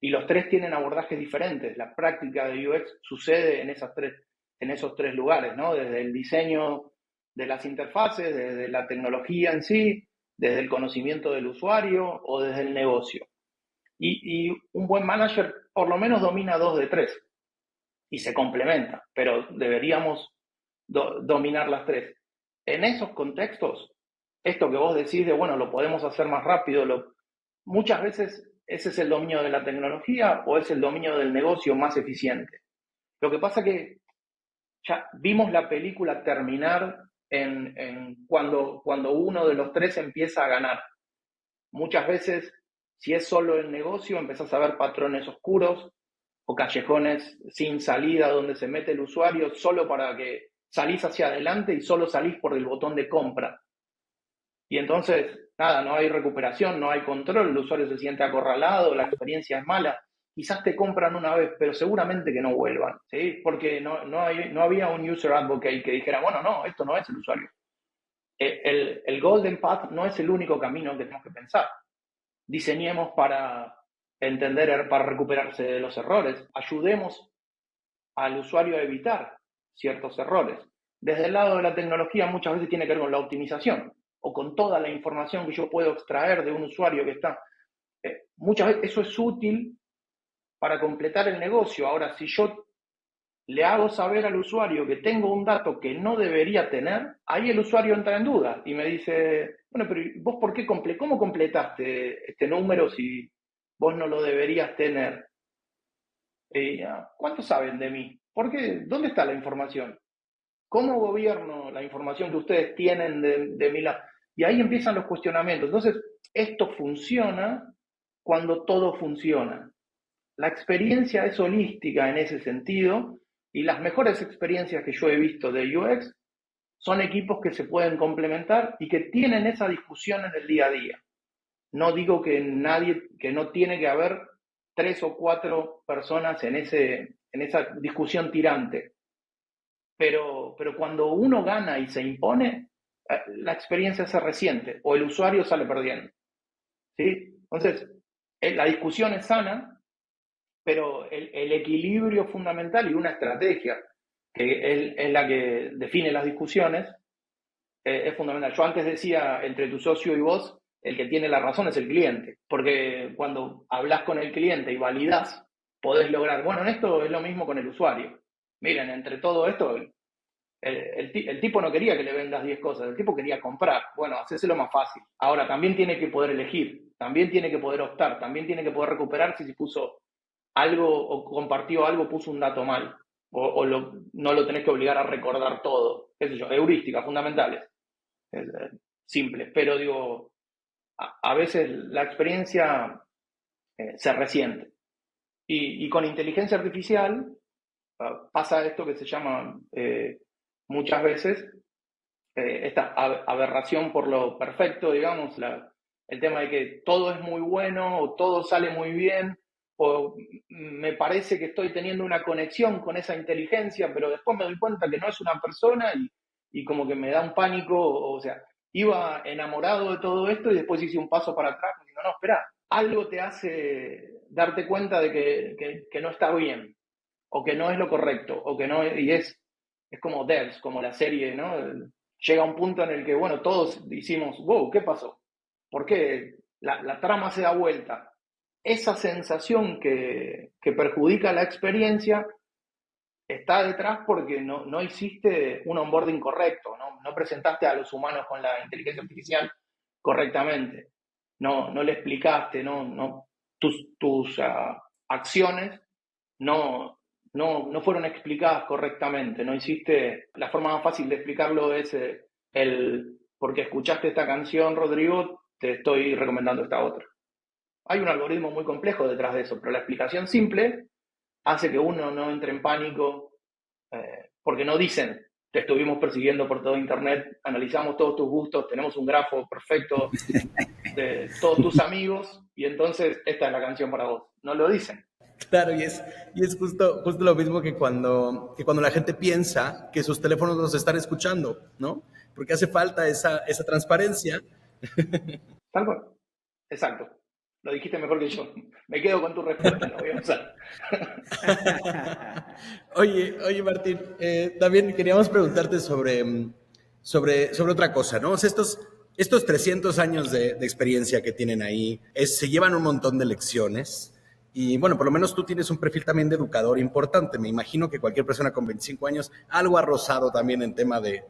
Y los 3 tienen abordajes diferentes. La práctica de UX sucede en esos 3 lugares, ¿no? Desde el diseño de las interfaces, desde la tecnología en sí, desde el conocimiento del usuario o desde el negocio. Y un buen manager por lo menos domina 2 de 3 y se complementa, pero deberíamos dominar las 3. En esos contextos, esto que vos decís de, bueno, lo podemos hacer más rápido, muchas veces ese es el dominio de la tecnología o es el dominio del negocio más eficiente. Lo que pasa que ya vimos la película terminar cuando uno de los 3 empieza a ganar. Muchas veces, si es solo el negocio, empezás a ver patrones oscuros o callejones sin salida donde se mete el usuario solo para que salís hacia adelante y solo salís por el botón de compra. Y entonces, nada, no hay recuperación, no hay control, el usuario se siente acorralado, la experiencia es mala. Quizás te compran una vez, pero seguramente que no vuelvan, ¿sí? Porque no había un user advocate que dijera, bueno, no, esto no es el usuario. El Golden Path no es el único camino que tenemos que pensar. Diseñemos para entender, para recuperarse de los errores. Ayudemos al usuario a evitar ciertos errores. Desde el lado de la tecnología muchas veces tiene que ver con la optimización o con toda la información que yo puedo extraer de un usuario que está. Muchas veces eso es útil para completar el negocio. Ahora, si yo le hago saber al usuario que tengo un dato que no debería tener, ahí el usuario entra en duda y me dice, bueno, pero ¿vos cómo completaste este número si vos no lo deberías tener? ¿Cuánto saben de mí? ¿Por qué? ¿Dónde está la información? ¿Cómo gobierno la información que ustedes tienen de mi lado? Y ahí empiezan los cuestionamientos. Entonces, esto funciona cuando todo funciona. La experiencia es holística en ese sentido y las mejores experiencias que yo he visto de UX son equipos que se pueden complementar y que tienen esa discusión en el día a día. No digo que no tiene que haber 3 o 4 personas en esa discusión tirante, pero cuando uno gana y se impone, la experiencia se resiente o el usuario sale perdiendo, ¿sí? Entonces, la discusión es sana, pero el equilibrio fundamental y una estrategia, que es la que define las discusiones, es fundamental. Yo antes decía, entre tu socio y vos, el que tiene la razón es el cliente, porque cuando hablas con el cliente y validás, podés lograr, bueno, en esto es lo mismo con el usuario. Miren, entre todo esto, el tipo no quería que le vendas 10 cosas, el tipo quería comprar. Bueno, hacéselo más fácil. Ahora, también tiene que poder elegir, también tiene que poder optar, también tiene que poder recuperar si puso algo o compartió algo, puso un dato mal. No lo tenés que obligar a recordar todo. Qué sé yo, heurísticas fundamentales. Simple. Pero digo, a veces la experiencia se resiente. Y con inteligencia artificial pasa esto que se llama muchas veces esta aberración por lo perfecto, digamos, el tema de que todo es muy bueno o todo sale muy bien, o me parece que estoy teniendo una conexión con esa inteligencia, pero después me doy cuenta que no es una persona y como que me da un pánico, o sea, iba enamorado de todo esto y después hice un paso para atrás y digo, no, espera, algo te hace darte cuenta de que no está bien, o que no es lo correcto, o que no, y es como Devs, como la serie, ¿no? Llega un punto en el que, bueno, todos decimos, wow, ¿qué pasó? ¿Por qué la trama se da vuelta? Esa sensación que perjudica la experiencia está detrás porque no hiciste un onboarding correcto, no presentaste a los humanos con la inteligencia artificial correctamente, no le explicaste, tus acciones no fueron explicadas correctamente, no hiciste. La forma más fácil de explicarlo es porque escuchaste esta canción, Rodrigo, te estoy recomendando esta otra. Hay un algoritmo muy complejo detrás de eso, pero la explicación simple hace que uno no entre en pánico, porque no dicen, te estuvimos persiguiendo por todo internet, analizamos todos tus gustos, tenemos un grafo perfecto de todos tus amigos, y entonces esta es la canción para vos. No lo dicen. Claro, y es justo lo mismo que cuando la gente piensa que sus teléfonos los están escuchando, ¿no? Porque hace falta esa transparencia. Tal cual. Exacto. Lo dijiste mejor que yo. Me quedo con tu respuesta, lo voy a usar. Oye, Martín, también queríamos preguntarte sobre otra cosa, ¿no? O sea, estos 300 años de experiencia que tienen ahí, se llevan un montón de lecciones. Y bueno, por lo menos tú tienes un perfil también de educador importante. Me imagino que cualquier persona con 25 años algo ha rozado también en tema de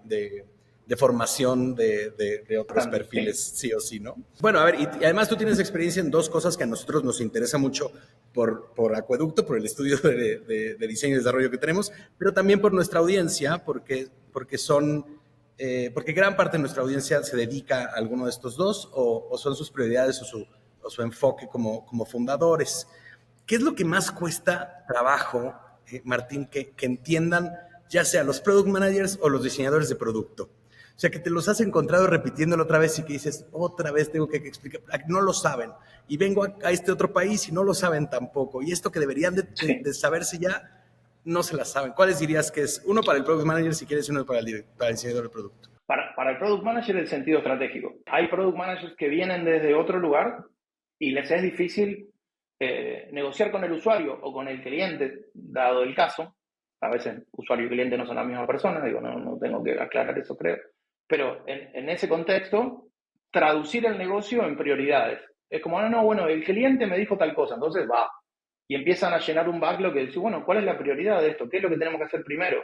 formación de otros perfiles, sí o sí, ¿no? Bueno, a ver, y además tú tienes experiencia en dos cosas que a nosotros nos interesa mucho por Acueducto, por el estudio de diseño y desarrollo que tenemos, pero también por nuestra audiencia, porque gran parte de nuestra audiencia se dedica a alguno de estos dos o son sus prioridades o su enfoque como fundadores. ¿Qué es lo que más cuesta trabajo, Martín, que entiendan ya sea los product managers o los diseñadores de producto? O sea, que te los has encontrado repitiéndolo otra vez y que dices, otra vez tengo que explicar, no lo saben. Y vengo a este otro país y no lo saben tampoco. Y esto que deberían de saberse ya, no se la saben. ¿Cuáles dirías que es? Uno para el Product Manager, si quieres, y uno para el diseñador del producto. Para el Product Manager, el sentido estratégico. Hay Product Managers que vienen desde otro lugar y les es difícil negociar con el usuario o con el cliente, dado el caso. A veces usuario y cliente no son la misma persona, digo, no tengo que aclarar eso, creo. Pero en ese contexto, traducir el negocio en prioridades. Es como, bueno, el cliente me dijo tal cosa, entonces va. Y empiezan a llenar un backlog que dice, bueno, ¿cuál es la prioridad de esto? ¿Qué es lo que tenemos que hacer primero?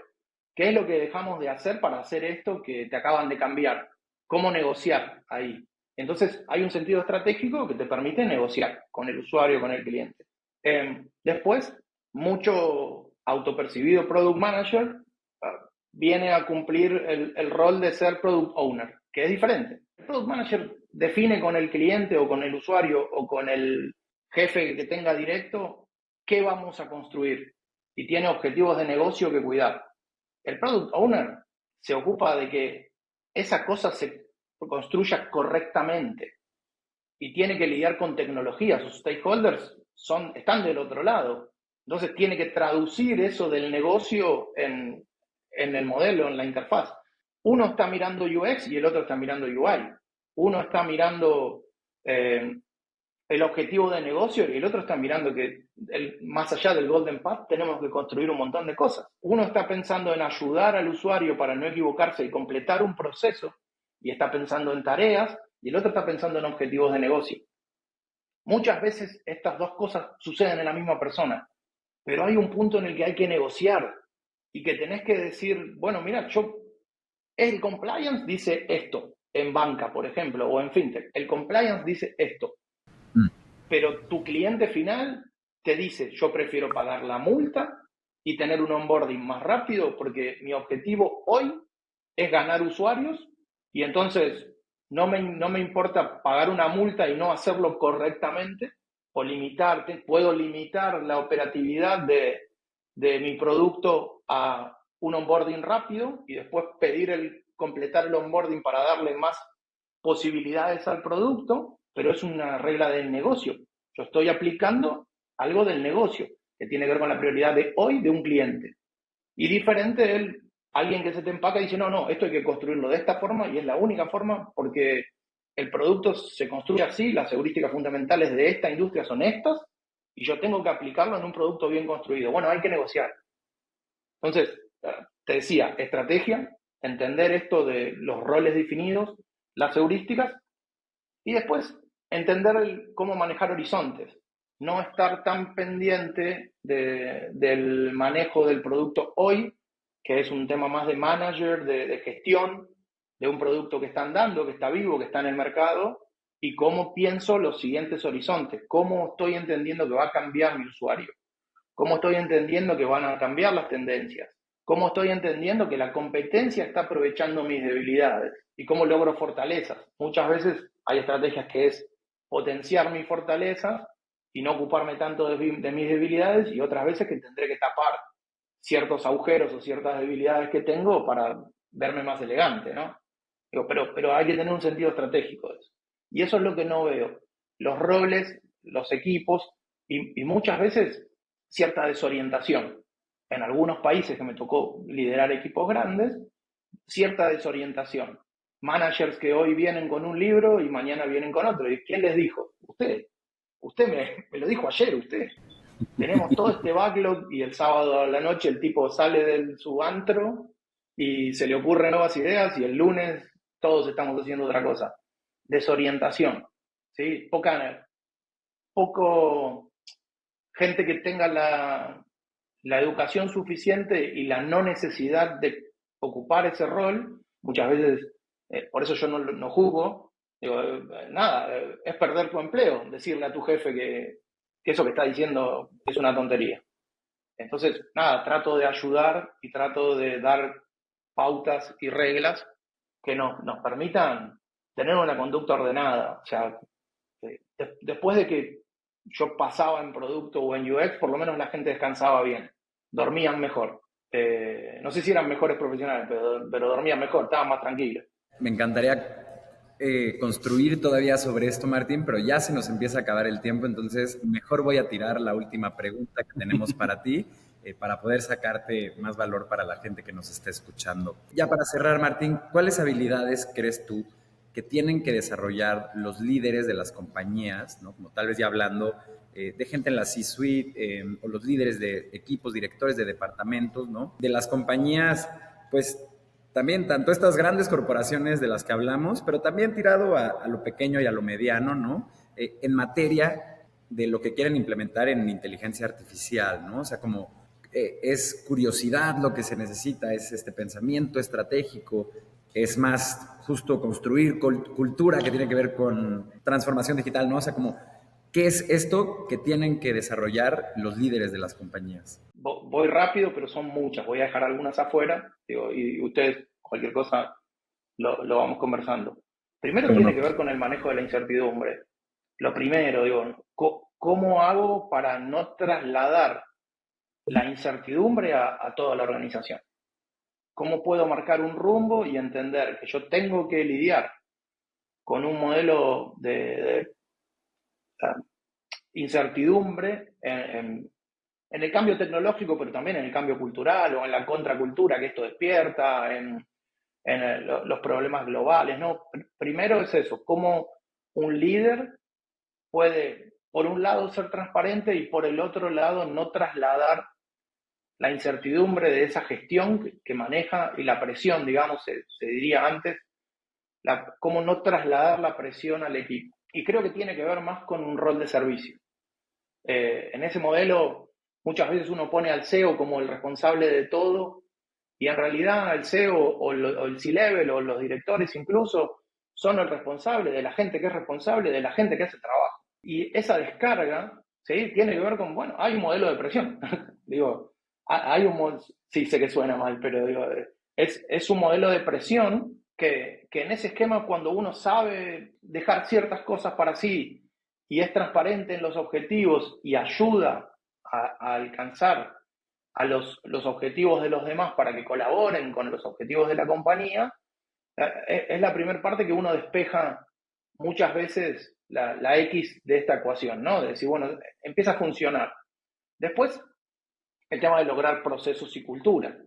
¿Qué es lo que dejamos de hacer para hacer esto que te acaban de cambiar? ¿Cómo negociar ahí? Entonces, hay un sentido estratégico que te permite negociar con el usuario, con el cliente. Después, mucho autopercibido Product Manager viene a cumplir el rol de ser Product Owner, que es diferente. El Product Manager define con el cliente o con el usuario o con el jefe que tenga directo qué vamos a construir y tiene objetivos de negocio que cuidar. El Product Owner se ocupa de que esa cosa se construya correctamente y tiene que lidiar con tecnología. Sus stakeholders están del otro lado. Entonces tiene que traducir eso del negocio en el modelo, en la interfaz. Uno está mirando UX y el otro está mirando UI. Uno está mirando el objetivo de negocio y el otro está mirando que más allá del Golden Path tenemos que construir un montón de cosas. Uno está pensando en ayudar al usuario para no equivocarse y completar un proceso y está pensando en tareas y el otro está pensando en objetivos de negocio. Muchas veces estas dos cosas suceden en la misma persona, pero hay un punto en el que hay que negociar y que tenés que decir, bueno, mira, el compliance dice esto en banca, por ejemplo, o en fintech. El compliance dice esto. Pero tu cliente final te dice, yo prefiero pagar la multa y tener un onboarding más rápido porque mi objetivo hoy es ganar usuarios y entonces no me importa pagar una multa y no hacerlo correctamente o puedo limitar la operatividad de mi producto a un onboarding rápido y después completar el onboarding para darle más posibilidades al producto, pero es una regla del negocio. Yo estoy aplicando algo del negocio que tiene que ver con la prioridad de hoy de un cliente. Y diferente de alguien que se te empaca y dice, no, esto hay que construirlo de esta forma y es la única forma porque el producto se construye así, las heurísticas fundamentales de esta industria son estas y yo tengo que aplicarlo en un producto bien construido. Bueno, hay que negociar. Entonces, te decía, estrategia, entender esto de los roles definidos, las heurísticas y después entender cómo manejar horizontes. No estar tan pendiente del manejo del producto hoy, que es un tema más de manager, de gestión de un producto que está andando, que está vivo, que está en el mercado, y cómo pienso los siguientes horizontes, cómo estoy entendiendo que va a cambiar mi usuario, cómo estoy entendiendo que van a cambiar las tendencias, cómo estoy entendiendo que la competencia está aprovechando mis debilidades y cómo logro fortalezas. Muchas veces hay estrategias que es potenciar mis fortalezas y no ocuparme tanto de mis debilidades y otras veces que tendré que tapar ciertos agujeros o ciertas debilidades que tengo para verme más elegante, ¿no? Pero hay que tener un sentido estratégico de eso. Y eso es lo que no veo. Los roles, los equipos y muchas veces cierta desorientación. En algunos países que me tocó liderar equipos grandes, cierta desorientación. Managers que hoy vienen con un libro y mañana vienen con otro. ¿Y quién les dijo? Usted. Usted me lo dijo ayer, usted. Tenemos todo este backlog y el sábado a la noche el tipo sale de su antro y se le ocurren nuevas ideas y el lunes todos estamos haciendo otra cosa. Desorientación, ¿sí? Poco gente que tenga la educación suficiente y la no necesidad de ocupar ese rol, muchas veces, por eso yo no juzgo, digo, es perder tu empleo, decirle a tu jefe que eso que está diciendo es una tontería. Entonces, trato de ayudar y trato de dar pautas y reglas que nos permitan tener una conducta ordenada. O sea, después de que yo pasaba en producto o en UX, por lo menos la gente descansaba bien, dormían mejor. No sé si eran mejores profesionales, pero dormían mejor, estaban más tranquilos. Me encantaría construir todavía sobre esto, Martín, pero ya se nos empieza a acabar el tiempo, entonces mejor voy a tirar la última pregunta que tenemos para ti, para poder sacarte más valor para la gente que nos está escuchando. Ya para cerrar, Martín, ¿cuáles habilidades crees tú que tienen que desarrollar los líderes de las compañías, ¿no? Como tal vez ya hablando de gente en la C-suite o los líderes de equipos, directores de departamentos, ¿no? De las compañías, pues también tanto estas grandes corporaciones de las que hablamos, pero también tirado a lo pequeño y a lo mediano, ¿no? En materia de lo que quieren implementar en inteligencia artificial, ¿no? O sea, como es curiosidad lo que se necesita, es este pensamiento estratégico, es más justo construir cultura que tiene que ver con transformación digital, ¿no? O sea, como, ¿qué es esto que tienen que desarrollar los líderes de las compañías? Voy rápido, pero son muchas. Voy a dejar algunas afuera, digo, y ustedes, cualquier cosa, lo vamos conversando. Primero tiene que ver con el manejo de la incertidumbre. Lo primero, digo, ¿cómo hago para no trasladar la incertidumbre a toda la organización? ¿Cómo puedo marcar un rumbo y entender que yo tengo que lidiar con un modelo de incertidumbre en el cambio tecnológico, pero también en el cambio cultural o en la contracultura que esto despierta, en los problemas globales, ¿no? Primero es eso, cómo un líder puede, por un lado, ser transparente y por el otro lado, no trasladar la incertidumbre de esa gestión que maneja y la presión, digamos, se diría antes, cómo no trasladar la presión al equipo. Y creo que tiene que ver más con un rol de servicio. En ese modelo, muchas veces uno pone al CEO como el responsable de todo y en realidad el CEO o el C-Level o los directores incluso son el responsable de la gente que es responsable de la gente que hace trabajo. Y esa descarga, ¿sí? Tiene que ver con, bueno, hay un modelo de presión. Digo, hay sí sé que suena mal, pero digo, es un modelo de presión que en ese esquema cuando uno sabe dejar ciertas cosas para sí y es transparente en los objetivos y ayuda a alcanzar a los objetivos de los demás para que colaboren con los objetivos de la compañía, es la primera parte que uno despeja muchas veces la X de esta ecuación, ¿no? De decir, bueno, empieza a funcionar. Después, el tema de lograr procesos y cultura.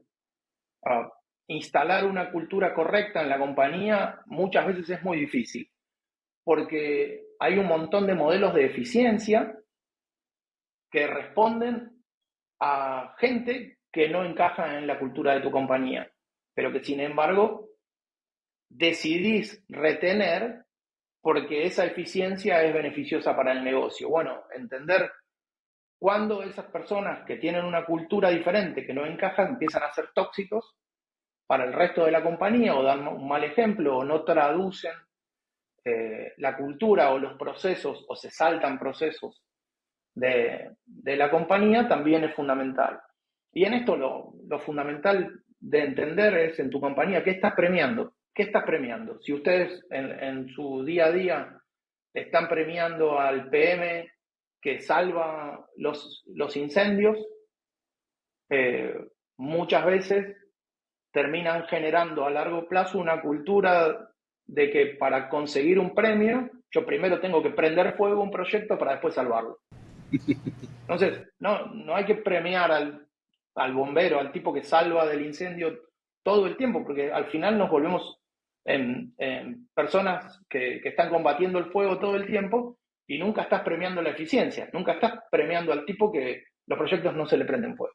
Instalar una cultura correcta en la compañía muchas veces es muy difícil, porque hay un montón de modelos de eficiencia que responden a gente que no encaja en la cultura de tu compañía, pero que sin embargo decidís retener porque esa eficiencia es beneficiosa para el negocio. Bueno, entender cuándo esas personas que tienen una cultura diferente, que no encajan, empiezan a ser tóxicos para el resto de la compañía o dan un mal ejemplo o no traducen la cultura o los procesos o se saltan procesos de la compañía, también es fundamental. Y en esto lo fundamental de entender es en tu compañía, ¿qué estás premiando? ¿Qué estás premiando? Si ustedes en su día a día están premiando al PM que salva los incendios, muchas veces terminan generando a largo plazo una cultura de que para conseguir un premio, yo primero tengo que prender fuego un proyecto para después salvarlo. Entonces, no hay que premiar al bombero, al tipo que salva del incendio todo el tiempo, porque al final nos volvemos en personas que están combatiendo el fuego todo el tiempo y nunca estás premiando la eficiencia, nunca estás premiando al tipo que los proyectos no se le prenden fuego.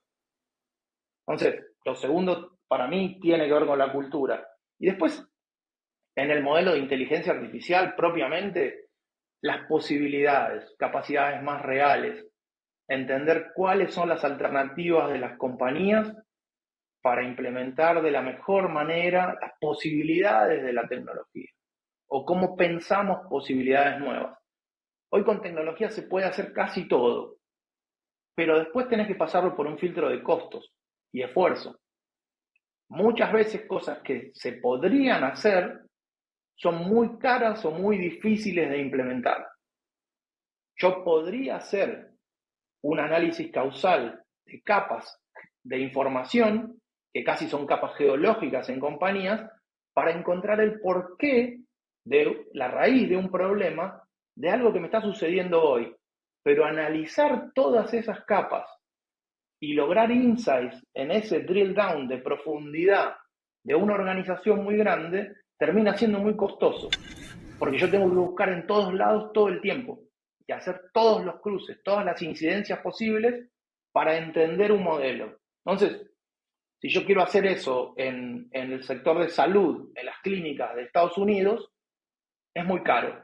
Entonces, lo segundo para mí tiene que ver con la cultura. Y después, en el modelo de inteligencia artificial propiamente, las posibilidades, capacidades más reales, entender cuáles son las alternativas de las compañías para implementar de la mejor manera las posibilidades de la tecnología o cómo pensamos posibilidades nuevas. Hoy con tecnología se puede hacer casi todo, pero después tenés que pasarlo por un filtro de costos y esfuerzo. Muchas veces cosas que se podrían hacer son muy caras o muy difíciles de implementar. Yo podría hacer un análisis causal de capas de información, que casi son capas geológicas en compañías, para encontrar el porqué de la raíz de un problema, de algo que me está sucediendo hoy. Pero analizar todas esas capas y lograr insights en ese drill down de profundidad de una organización muy grande, termina siendo muy costoso. Porque yo tengo que buscar en todos lados todo el tiempo y hacer todos los cruces, todas las incidencias posibles para entender un modelo. Entonces, si yo quiero hacer eso en el sector de salud, en las clínicas de Estados Unidos, es muy caro.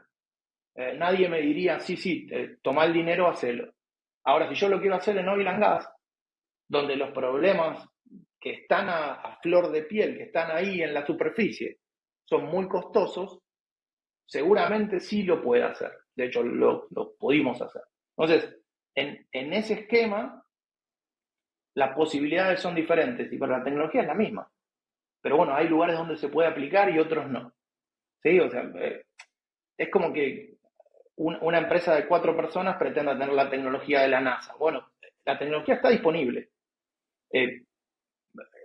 Nadie me diría, sí, toma el dinero, hacelo. Ahora, si yo lo quiero hacer en oil and gas, donde los problemas que están a flor de piel, que están ahí en la superficie, son muy costosos, seguramente sí lo puede hacer. De hecho, lo pudimos hacer. Entonces, en ese esquema, las posibilidades son diferentes y para la tecnología es la misma. Pero bueno, hay lugares donde se puede aplicar y otros no. ¿Sí? O sea, es como que una empresa de 4 personas pretenda tener la tecnología de la NASA. Bueno, la tecnología está disponible.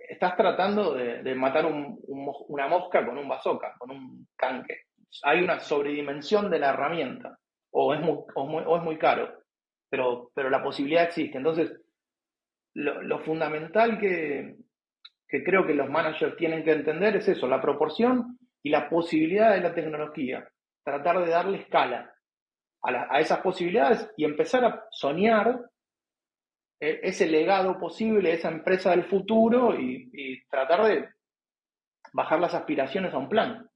Estás tratando de matar una mosca con un bazooka, con un tanque. Hay una sobredimensión de la herramienta, o es muy caro, pero la posibilidad existe. Entonces, lo fundamental que creo que los managers tienen que entender es eso, la proporción y la posibilidad de la tecnología. Tratar de darle escala a esas posibilidades y empezar a soñar ese legado posible, esa empresa del futuro y tratar de bajar las aspiraciones a un plan.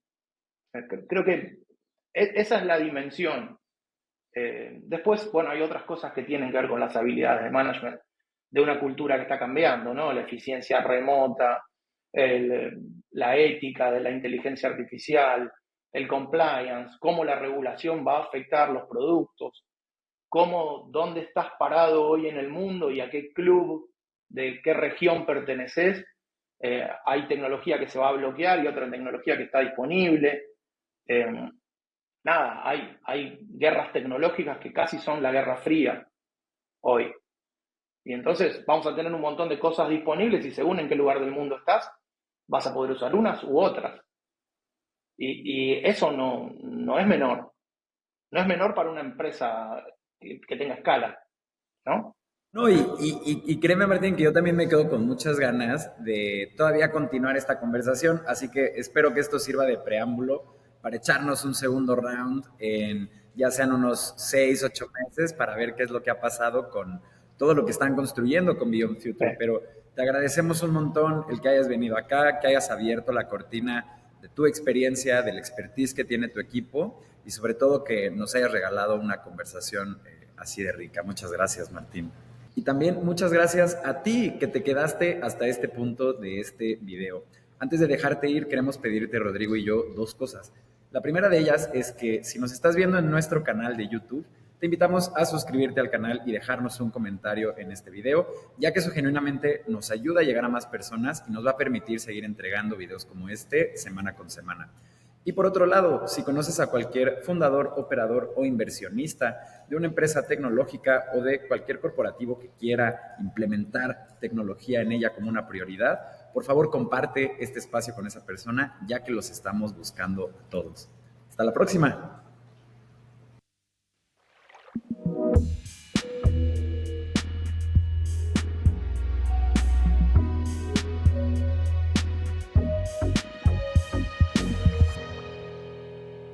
Creo que esa es la dimensión. Después, bueno, hay otras cosas que tienen que ver con las habilidades de management de una cultura que está cambiando, ¿no? La eficiencia remota, la ética de la inteligencia artificial, el compliance, cómo la regulación va a afectar los productos, dónde estás parado hoy en el mundo y a qué club, de qué región perteneces. Hay tecnología que se va a bloquear y otra tecnología que está disponible. Hay guerras tecnológicas que casi son la Guerra Fría hoy. Y entonces vamos a tener un montón de cosas disponibles y según en qué lugar del mundo estás, vas a poder usar unas u otras. Y eso no es menor. No es menor para una empresa que tenga escala, ¿no? No, y créeme, Martín, que yo también me quedo con muchas ganas de todavía continuar esta conversación, así que espero que esto sirva de preámbulo para echarnos un segundo round en ya sean unos 6, 8 meses para ver qué es lo que ha pasado con todo lo que están construyendo con Beyond Future. Sí. Pero te agradecemos un montón el que hayas venido acá, que hayas abierto la cortina de tu experiencia, del expertise que tiene tu equipo y sobre todo que nos hayas regalado una conversación así de rica. Muchas gracias, Martín. Y también muchas gracias a ti que te quedaste hasta este punto de este video. Antes de dejarte ir, queremos pedirte, Rodrigo y yo, 2 cosas. La primera de ellas es que si nos estás viendo en nuestro canal de YouTube, te invitamos a suscribirte al canal y dejarnos un comentario en este video, ya que eso genuinamente nos ayuda a llegar a más personas y nos va a permitir seguir entregando videos como este semana con semana. Y por otro lado, si conoces a cualquier fundador, operador o inversionista de una empresa tecnológica o de cualquier corporativo que quiera implementar tecnología en ella como una prioridad, por favor comparte este espacio con esa persona, ya que los estamos buscando todos. Hasta la próxima.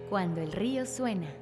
Cuando el río suena.